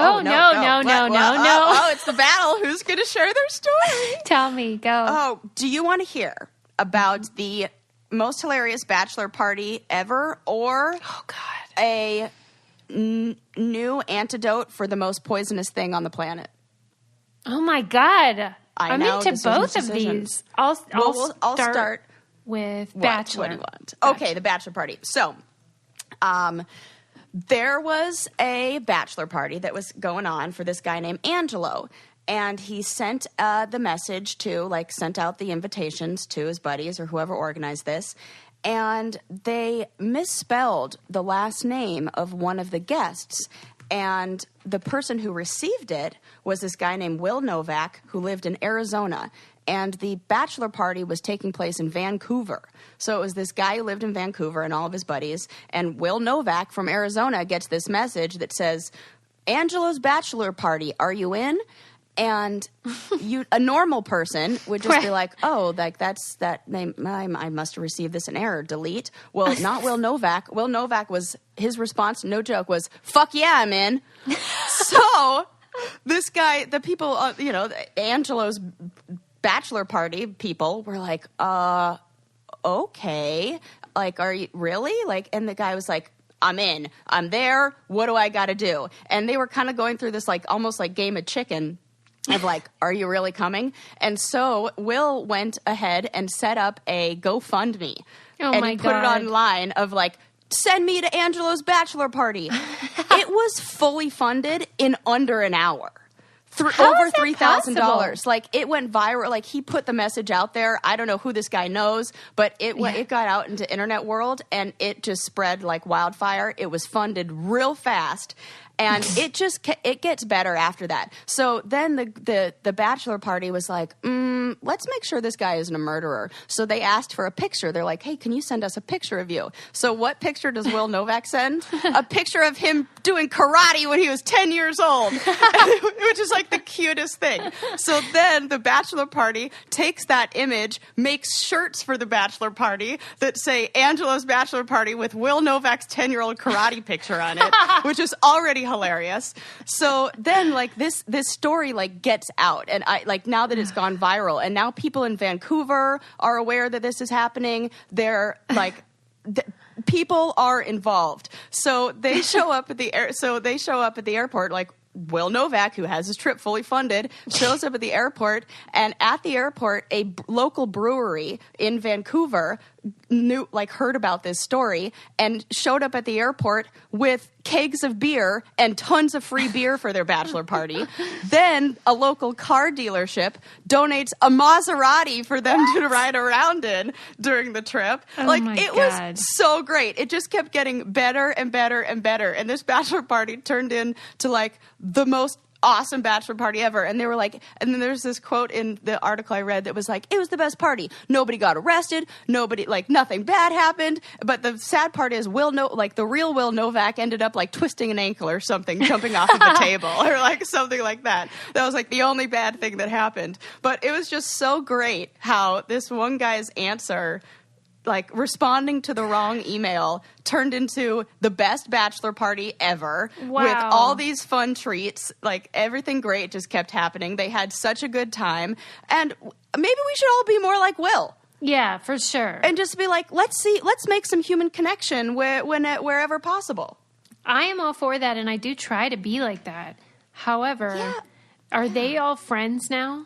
Speaker 1: It's the battle. Who's going to share their story?
Speaker 2: Tell me. Go.
Speaker 1: Oh, do you want to hear about the most hilarious bachelor party ever, or a new antidote for the most poisonous thing on the planet?
Speaker 2: Oh my God! I'm
Speaker 1: know,
Speaker 2: into both of these. I'll start with Bachelor.
Speaker 1: What do you want? Okay, the bachelor party. So. There was a bachelor party that was going on for this guy named Angelo, and he sent the message sent out the invitations to his buddies or whoever organized this, and they misspelled the last name of one of the guests, and the person who received it was this guy named Will Novak, who lived in Arizona. and the bachelor party was taking place in Vancouver. So it was this guy who lived in Vancouver and all of his buddies, and Will Novak from Arizona gets this message that says, Angelo's bachelor party, are you in? And a normal person would just be like, oh, like that's that name. I must have received this in error. Delete. Well, not Will Novak. Will Novak was, his response, no joke, was, fuck yeah, I'm in. So this guy, the people, Angelo's bachelor party people were like, okay. Like, are you really? Like, and the guy was like, I'm in. I'm there. What do I got to do? And they were kind of going through this like almost like game of chicken of like, are you really coming? And so Will went ahead and set up a GoFundMe.
Speaker 2: Oh
Speaker 1: and
Speaker 2: my
Speaker 1: he put it
Speaker 2: God.
Speaker 1: online of like, send me to Angelo's bachelor party. It was fully funded in under an hour. Over $3,000. Like, it went viral. Like, he put the message out there. I don't know who this guy knows, but it got out into internet world, and it just spread like wildfire. It was funded real fast. And it gets better after that. So then the bachelor party was like, let's make sure this guy isn't a murderer. So they asked for a picture. They're like, hey, can you send us a picture of you? So what picture does Will Novak send? A picture of him doing karate when he was 10 years old, which is like the cutest thing. So then the bachelor party takes that image, makes shirts for the bachelor party that say Angelo's bachelor party with Will Novak's 10-year-old karate picture on it, which is already hilarious. So then like this story like gets out, and I like now that it's gone viral, and now people in Vancouver are aware that this is happening. They're like people are involved. So they show up at the airport like Will Novak, who has his trip fully funded, shows up at the airport, and at the airport, a local brewery in Vancouver heard about this story and showed up at the airport with kegs of beer and tons of free beer for their bachelor party. Then a local car dealership donates a Maserati for them to ride around in during the trip.
Speaker 2: Oh
Speaker 1: like,
Speaker 2: my
Speaker 1: it
Speaker 2: God.
Speaker 1: was so great. It just kept getting better and better and better. And this bachelor party turned into like the most awesome bachelor party ever. And they were like, and then there's this quote in the article I read that was like, it was the best party. Nobody got arrested. Nobody, like, nothing bad happened. But the sad part is the real Will Novak ended up like twisting an ankle or something, jumping off of the table or like something like that. That was like the only bad thing that happened. But it was just so great how this one guy's answer, like responding to the wrong email, turned into the best bachelor party ever.
Speaker 2: Wow.
Speaker 1: With all these fun treats, like everything great just kept happening. They had such a good time, and maybe we should all be more like Will.
Speaker 2: Yeah, for sure.
Speaker 1: And just be like, let's make some human connection wherever possible.
Speaker 2: I am all for that, and I do try to be like that. However, are they all friends now?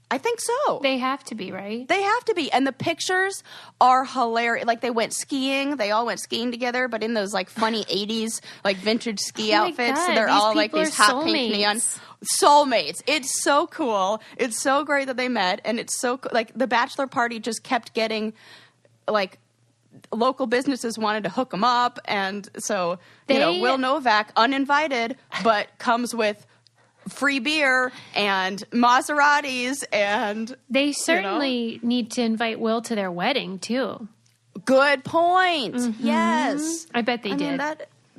Speaker 1: I think so.
Speaker 2: They have to be, right?
Speaker 1: They have to be. And the pictures are hilarious. Like, they went skiing. They all went skiing together, but in those, like, funny 80s, like, vintage ski outfits.
Speaker 2: God,
Speaker 1: So they're
Speaker 2: these
Speaker 1: all, like,
Speaker 2: people
Speaker 1: these
Speaker 2: are
Speaker 1: hot pink
Speaker 2: soulmates.
Speaker 1: neon. Soulmates. It's so cool. It's so great that they met. And it's so, like, the bachelor party just kept getting, like, local businesses wanted to hook them up. And so, Will Novak, uninvited, but comes with free beer and Maseratis, and
Speaker 2: They certainly need to invite Will to their wedding, too.
Speaker 1: good point. Yes.
Speaker 2: I bet they did.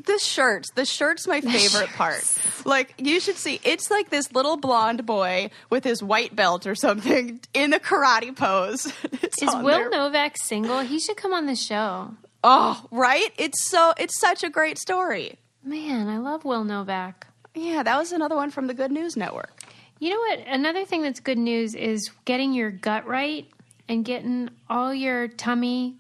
Speaker 1: The shirt's my favorite part. Like, you should see, it's like this little blonde boy with his white belt or something in the karate pose.
Speaker 2: Is Will Novak single? He should come on the show.
Speaker 1: Oh, right? It's such a great story.
Speaker 2: Man, I love Will Novak.
Speaker 1: Yeah, that was another one from the Good News Network.
Speaker 2: You know what? Another thing that's good news is getting your gut right and getting all your tummy,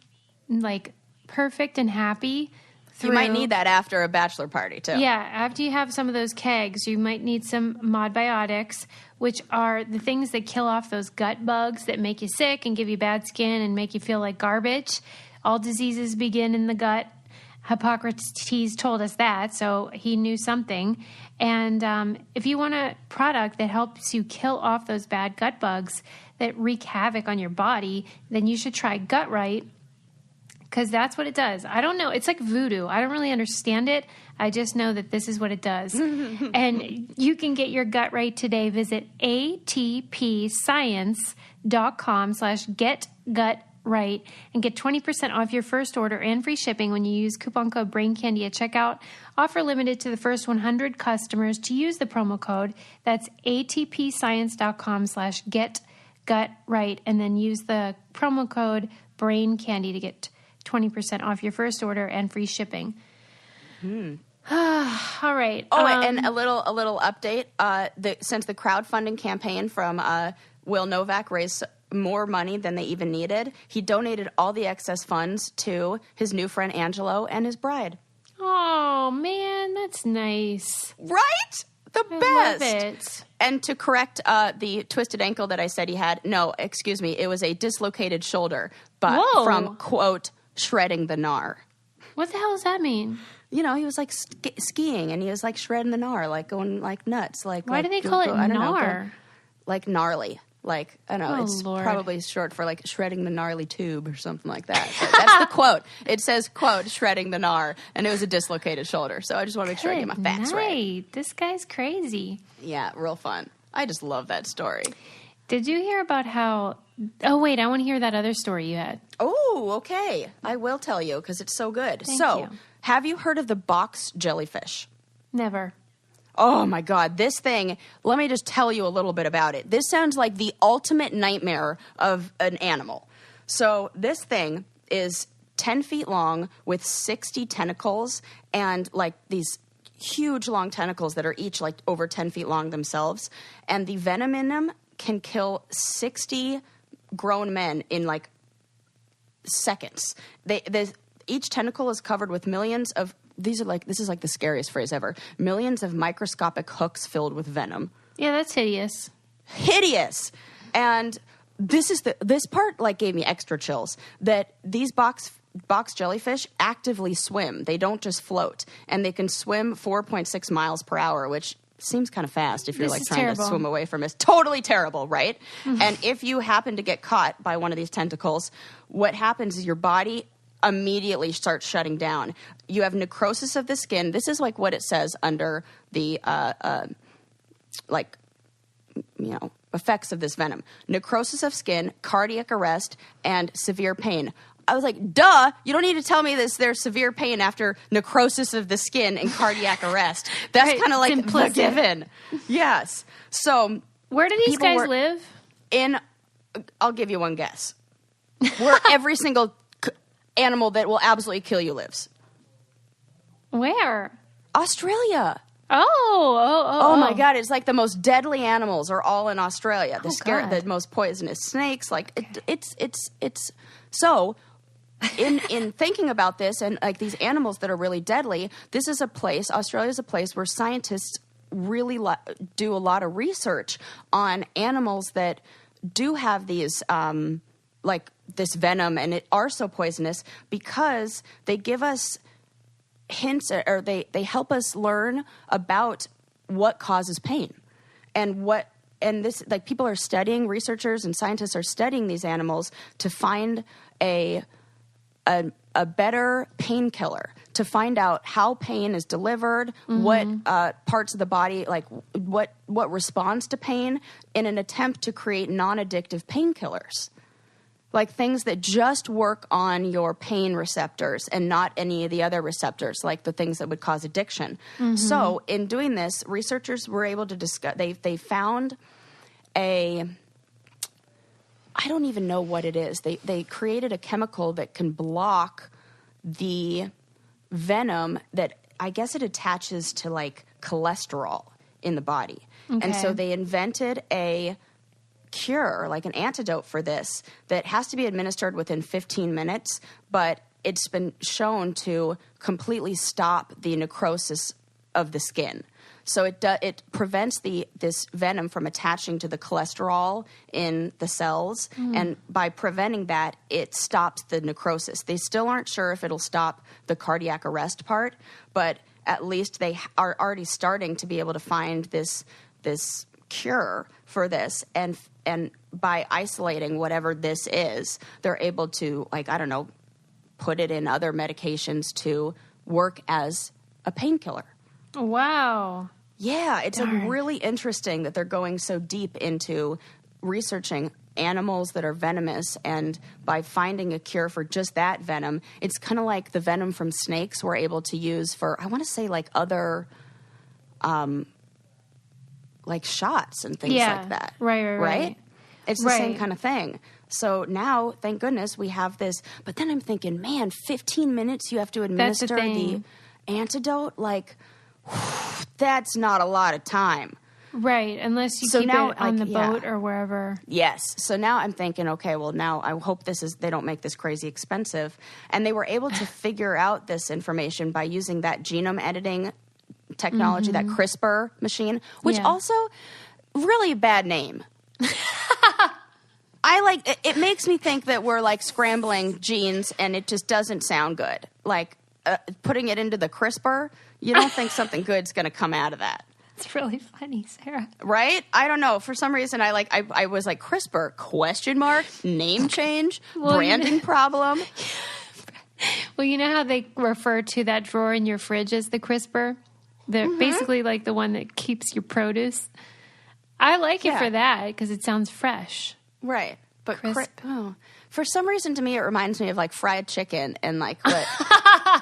Speaker 2: like, perfect and happy.
Speaker 1: You might need that after a bachelor party, too.
Speaker 2: Yeah, after you have some of those kegs, you might need some modbiotics, which are the things that kill off those gut bugs that make you sick and give you bad skin and make you feel like garbage. All diseases begin in the gut. Hippocrates told us that, so he knew something. And if you want a product that helps you kill off those bad gut bugs that wreak havoc on your body, then you should try Gut Right, because that's what it does. I don't know. It's like voodoo. I don't really understand it. I just know that this is what it does. And you can get your gut right today. Visit ATPscience.com sightings.com/getgutright and get 20% off your first order and free shipping when you use coupon code BRAINCANDY at checkout. Offer limited to the first 100 customers to use the promo code. That's atpscience.com/getgutright and then use the promo code BRAINCANDY to get 20% off your first order and free shipping. All right.
Speaker 1: Oh, and a little update. Since the crowdfunding campaign from Will Novak raised more money than they even needed, he donated all the excess funds to his new friend Angelo and his bride.
Speaker 2: Oh, man, that's nice.
Speaker 1: Right? The
Speaker 2: I
Speaker 1: best.
Speaker 2: love it.
Speaker 1: And to correct the twisted ankle that I said he had, no, excuse me, it was a dislocated shoulder, but
Speaker 2: Whoa.
Speaker 1: from, quote, shredding the gnar.
Speaker 2: What the hell does that mean?
Speaker 1: You know, he was like skiing and he was like shredding the gnar, like going like nuts. Like
Speaker 2: Why do they
Speaker 1: go-
Speaker 2: call it
Speaker 1: go- I don't know,
Speaker 2: gnar?
Speaker 1: go- like gnarly. Like, I don't know,
Speaker 2: Oh,
Speaker 1: it's
Speaker 2: Lord.
Speaker 1: probably short for like shredding the gnarly tube or something like that. But that's the quote. It says, quote, shredding the gnar, and it was a dislocated shoulder. So I just want to make sure I get my facts right.
Speaker 2: This guy's crazy.
Speaker 1: Yeah, real fun. I just love that story.
Speaker 2: Did you hear about how... Oh, wait, I want to hear that other story you had.
Speaker 1: Oh, okay. I will tell you because it's so good.
Speaker 2: Thank
Speaker 1: so,
Speaker 2: you.
Speaker 1: have you heard of the box jellyfish?
Speaker 2: Never.
Speaker 1: Oh my God, this thing, let me just tell you a little bit about it. This sounds like the ultimate nightmare of an animal. So this thing is 10 feet long with 60 tentacles and like these huge long tentacles that are each like over 10 feet long themselves. And the venom in them can kill 60 grown men in like seconds. Each tentacle is covered with millions of this is like the scariest phrase ever. Millions of microscopic hooks filled with venom.
Speaker 2: Yeah, that's hideous.
Speaker 1: Hideous. And this part like gave me extra chills that these box jellyfish actively swim. They don't just float, and they can swim 4.6 miles per hour, which seems kind of fast if you're
Speaker 2: This
Speaker 1: like
Speaker 2: is
Speaker 1: trying
Speaker 2: terrible.
Speaker 1: to swim away from it. Totally terrible, right? And if you happen to get caught by one of these tentacles, what happens is your body immediately starts shutting down. You have necrosis of the skin. This is like what it says under the effects of this venom. Necrosis of skin, cardiac arrest, and severe pain. I was like, duh, you don't need to tell me this. There's severe pain after necrosis of the skin and cardiac arrest. That's
Speaker 2: Right,
Speaker 1: kind of like the
Speaker 2: implicit.
Speaker 1: given. Yes. So
Speaker 2: Where do these
Speaker 1: people
Speaker 2: guys
Speaker 1: were
Speaker 2: live?
Speaker 1: I'll give you one guess. Where every single animal that will absolutely kill you lives.
Speaker 2: Where?
Speaker 1: Australia.
Speaker 2: Oh
Speaker 1: Oh my God! It's like the most deadly animals are all in Australia.
Speaker 2: God.
Speaker 1: The most poisonous snakes. Like it's so. In thinking about this and like these animals that are really deadly, this is a place. Australia is a place where scientists really do a lot of research on animals that do have these like this venom and it are so poisonous because they give us hints or they help us learn about what causes pain and this like people are studying, researchers and scientists are studying these animals to find a better painkiller, to find out how pain is delivered, what parts of the body, like what responds to pain in an attempt to create non-addictive painkillers. Like things that just work on your pain receptors and not any of the other receptors, like the things that would cause addiction. So in doing this, researchers were able to discuss, they found I don't even know what it is. They created a chemical that can block the venom that I guess it attaches to like cholesterol in the body.
Speaker 2: Okay.
Speaker 1: And so they invented a cure, like an antidote for this that has to be administered within 15 minutes, but it's been shown to completely stop the necrosis of the skin. So it prevents this venom from attaching to the cholesterol in the cells, and by preventing that, it stops the necrosis. They still aren't sure if it'll stop the cardiac arrest part, but at least they are already starting to be able to find this cure for this, and by isolating whatever this is, they're able to, like, I don't know, put it in other medications to work as a painkiller.
Speaker 2: Wow.
Speaker 1: Yeah, it's like really interesting that they're going so deep into researching animals that are venomous, and by finding a cure for just that venom, it's kind of like the venom from snakes we're able to use for, I want to say, like other, like shots and things like that.
Speaker 2: Right.
Speaker 1: It's the same kind of thing. So now, thank goodness, we have this. But then I'm thinking, man, 15 minutes you have to administer the antidote? Like, that's not a lot of time.
Speaker 2: Right, unless you keep it on the boat or wherever.
Speaker 1: Yes. So now I'm thinking, okay, well, now I hope they don't make this crazy expensive. And they were able to figure out this information by using that genome editing technology, that CRISPR machine, which also, really bad name. It makes me think that we're like scrambling genes and it just doesn't sound good. Like putting it into the CRISPR, you don't think something good's going to come out of that.
Speaker 2: It's really funny, Sarah.
Speaker 1: Right? I don't know. For some reason, I was like, CRISPR, ? Name change, branding problem.
Speaker 2: Well, you know how they refer to that drawer in your fridge as the CRISPR? They're basically like the one that keeps your produce. I like it for that because it sounds fresh.
Speaker 1: Right. But for some reason, to me, it reminds me of like fried chicken and like what.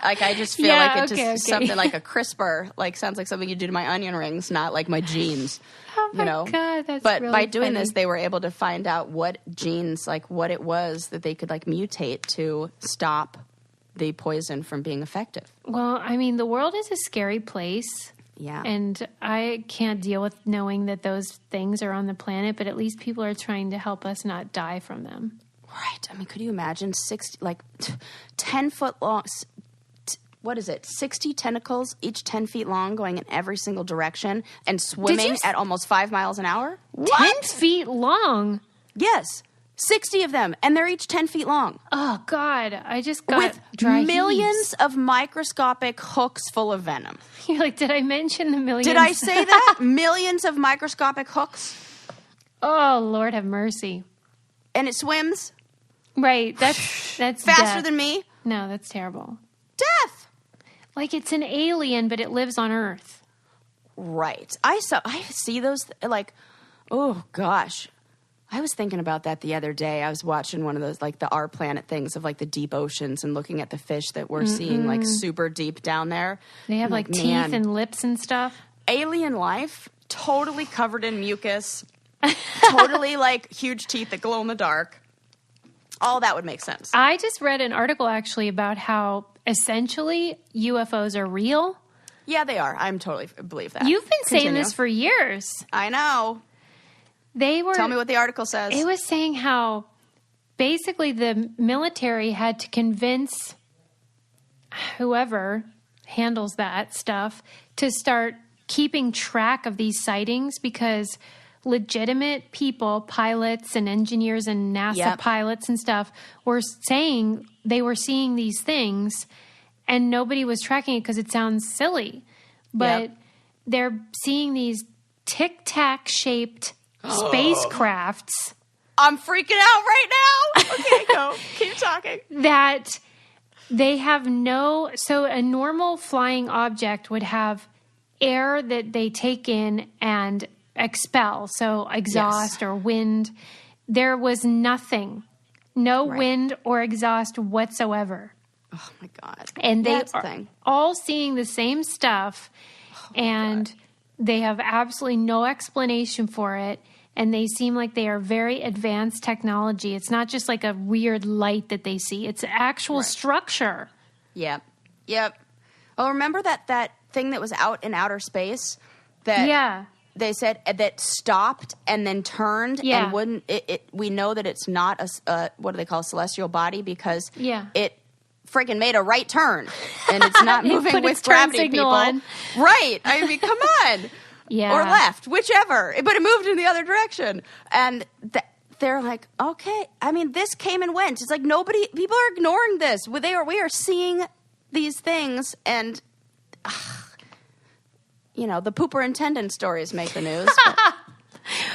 Speaker 1: Like I just feel like it just something like a CRISPR, like sounds like something you do to my onion rings, not like my genes.
Speaker 2: Oh my God, that's
Speaker 1: But
Speaker 2: really
Speaker 1: by doing
Speaker 2: funny.
Speaker 1: this, they were able to find out what genes, like what it was that they could like mutate to stop the poison from being effective.
Speaker 2: Well, I mean, the world is a scary place.
Speaker 1: Yeah.
Speaker 2: And I can't deal with knowing that those things are on the planet, but at least people are trying to help us not die from them.
Speaker 1: Right. I mean, could you imagine 10 foot long, what is it, 60 tentacles, each 10 feet long, going in every single direction and swimming at almost 5 miles an hour? What?
Speaker 2: 10 feet long?
Speaker 1: Yes. 60 of them, and they're each 10 feet long.
Speaker 2: Oh, God. I just got
Speaker 1: with
Speaker 2: dry
Speaker 1: millions
Speaker 2: heaves.
Speaker 1: of microscopic hooks full of venom.
Speaker 2: You're like, did I mention the millions?
Speaker 1: Did I say that? Millions of microscopic hooks?
Speaker 2: Oh, Lord have mercy.
Speaker 1: And it swims?
Speaker 2: Right. That's
Speaker 1: faster
Speaker 2: death.
Speaker 1: than me?
Speaker 2: No, that's terrible.
Speaker 1: Death.
Speaker 2: Like it's an alien, but it lives on Earth.
Speaker 1: Right. I see those, like, oh, gosh. I was thinking about that the other day. I was watching one of those, like, the Our Planet things of, like, the deep oceans and looking at the fish that we're seeing, like, super deep down there.
Speaker 2: They have, like, teeth and lips and stuff.
Speaker 1: Alien life, totally covered in mucus, totally, like, huge teeth that glow in the dark. All that would make sense.
Speaker 2: I just read an article, actually, about how, essentially, UFOs are real.
Speaker 1: Yeah, they are. I'm totally believe that.
Speaker 2: You've been saying this for years.
Speaker 1: I know. Tell me what the article says.
Speaker 2: It was saying how basically the military had to convince whoever handles that stuff to start keeping track of these sightings because legitimate people, pilots and engineers and NASA pilots and stuff were saying they were seeing these things and nobody was tracking it because it sounds silly. But they're seeing these tic-tac shaped spacecrafts.
Speaker 1: I'm freaking out right now. Okay, go. Keep talking.
Speaker 2: That they have so a normal flying object would have air that they take in and expel. So exhaust or wind. There was nothing. No wind or exhaust whatsoever.
Speaker 1: Oh my God.
Speaker 2: And they are all seeing the same stuff and they have absolutely no explanation for it. And they seem like they are very advanced technology. It's not just like a weird light that they see. It's actual structure.
Speaker 1: Yep. Oh, remember that thing that was out in outer space? That they said that stopped and then turned and wouldn't. We know that it's not a what do they call a celestial body because it freaking made a right turn and it's not moving with gravity. People, right? I mean, come on. Or left, whichever. But it moved in the other direction. And they're like, okay. I mean, this came and went. It's like people are ignoring this. We are seeing these things and, the pooperintendent stories make the news.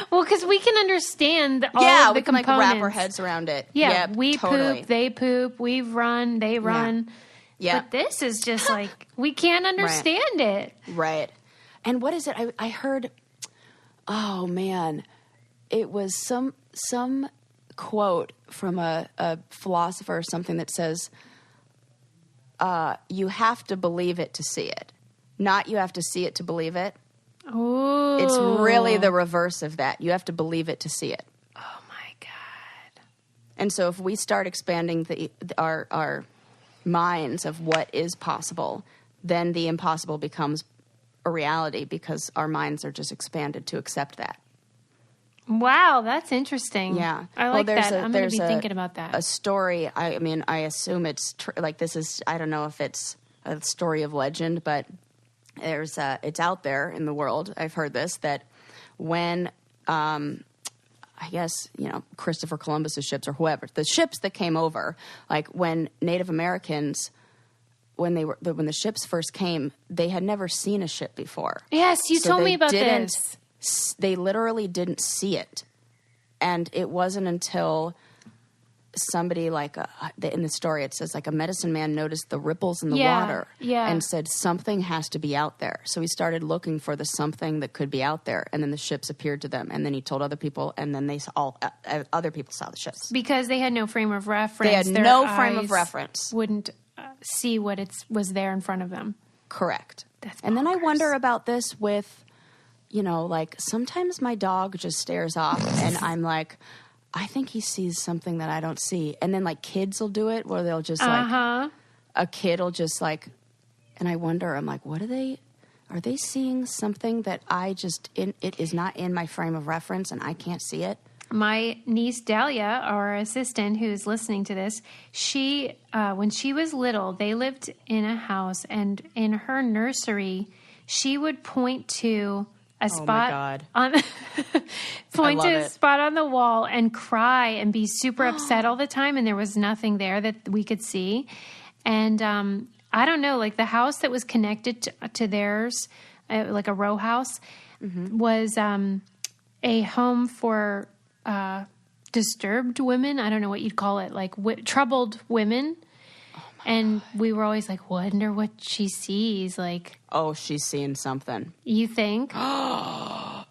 Speaker 2: Well, because we can understand all of the components.
Speaker 1: We can wrap our heads around it.
Speaker 2: Yeah, we poop, they poop, we run, they run. Yeah. But this is just like, we can't understand it.
Speaker 1: Right. And what is it? I heard, oh man, it was some quote from a philosopher or something that says, you have to believe it to see it. Not you have to see it to believe it.
Speaker 2: Ooh.
Speaker 1: It's really the reverse of that. You have to believe it to see it.
Speaker 2: Oh, my God.
Speaker 1: And so if we start expanding our minds of what is possible, then the impossible becomes a reality because our minds are just expanded to accept that.
Speaker 2: Wow, that's interesting.
Speaker 1: Yeah.
Speaker 2: I like that. I'm going to be thinking about that.
Speaker 1: A story, I mean, I assume it's like this is, I don't know if it's a story of legend, but it's out there in the world. I've heard this, that when, I guess, Christopher Columbus's ships or whoever, the ships that came over, like when Native Americans, when the ships first came, they had never seen a ship before.
Speaker 2: Yes, you told me about this.
Speaker 1: They literally didn't see it. And it wasn't until somebody in the story, it says like a medicine man noticed the ripples in the water and said something has to be out there. So he started looking for the something that could be out there. And then the ships appeared to them. And then he told other people, and then other people saw the ships.
Speaker 2: Because they had no frame of reference.
Speaker 1: They had no frame of reference.
Speaker 2: Wouldn't see what was there in front of them.
Speaker 1: Correct.
Speaker 2: That's bonkers.
Speaker 1: And then I wonder about this with, like sometimes my dog just stares off and I'm like, I think he sees something that I don't see. And then like kids will do it where they'll just a kid will just like, and I wonder, I'm like, are they seeing something that it is not in my frame of reference and I can't see it?
Speaker 2: My niece Dahlia, our assistant who's listening to this, she, when she was little, they lived in a house, and in her nursery, she would point to a spot on a spot on the wall and cry and be super upset all the time, and there was nothing there that we could see. And I don't know, like the house that was connected to theirs, like a row house, was a home for disturbed women. I don't know what you'd call it, like troubled women. And we were always like, wonder what she sees. Like,
Speaker 1: oh, she's seeing something.
Speaker 2: You think?
Speaker 1: Oh,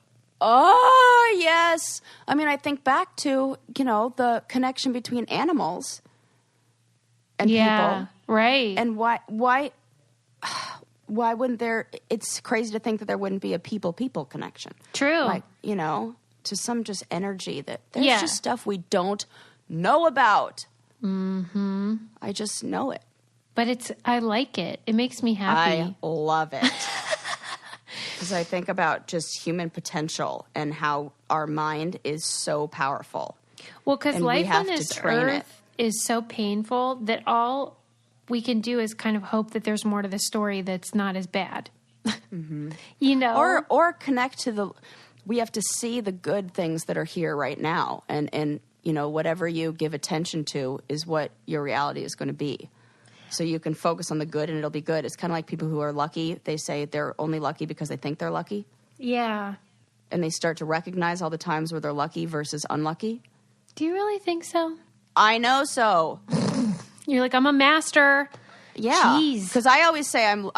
Speaker 1: yes. I mean, I think back to, the connection between animals and people.
Speaker 2: Right.
Speaker 1: And why wouldn't there, it's crazy to think that there wouldn't be a people connection.
Speaker 2: True.
Speaker 1: Like, to some just energy that there's just stuff we don't know about.
Speaker 2: Mm-hmm.
Speaker 1: I just know it.
Speaker 2: But I like it. It makes me happy.
Speaker 1: I love it. Because I think about just human potential and how our mind is so powerful.
Speaker 2: Well, because life on this earth is so painful that all we can do is kind of hope that there's more to the story that's not as bad.
Speaker 1: Mm-hmm.
Speaker 2: Or
Speaker 1: connect to we have to see the good things that are here right now. And whatever you give attention to is what your reality is going to be. So you can focus on the good and it'll be good. It's kind of like people who are lucky. They say they're only lucky because they think they're lucky.
Speaker 2: Yeah.
Speaker 1: And they start to recognize all the times where they're lucky versus unlucky.
Speaker 2: Do you really think so?
Speaker 1: I know so.
Speaker 2: You're like, I'm a master.
Speaker 1: Yeah.
Speaker 2: Jeez.
Speaker 1: Because I always say I'm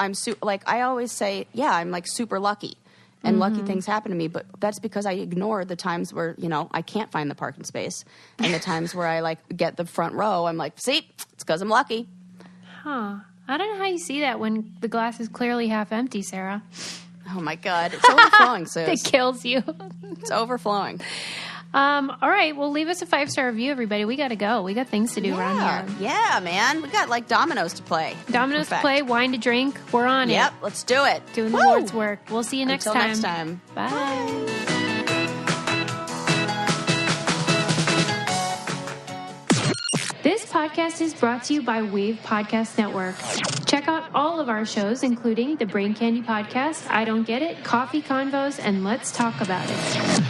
Speaker 1: like super lucky. And lucky things happen to me, but that's because I ignore the times where, I can't find the parking space. And the times where I, get the front row, I'm like, see, it's because I'm lucky.
Speaker 2: Huh. I don't know how you see that when the glass is clearly half empty, Sarah.
Speaker 1: Oh, my God. It's overflowing, Sis.
Speaker 2: It kills you.
Speaker 1: It's overflowing.
Speaker 2: All right. Well, leave us a 5-star review, everybody. We got to go. We got things to do around here.
Speaker 1: Yeah, man. We got, dominoes to play.
Speaker 2: Dominoes to play, wine to drink. We're on it.
Speaker 1: Yep. Let's do it.
Speaker 2: Doing the Lord's work. We'll see you next
Speaker 1: Until
Speaker 2: time.
Speaker 1: next time.
Speaker 2: Bye. This podcast is brought to you by Wave Podcast Network. Check out all of our shows, including the Brain Candy Podcast, I Don't Get It, Coffee Convos, and Let's Talk About It.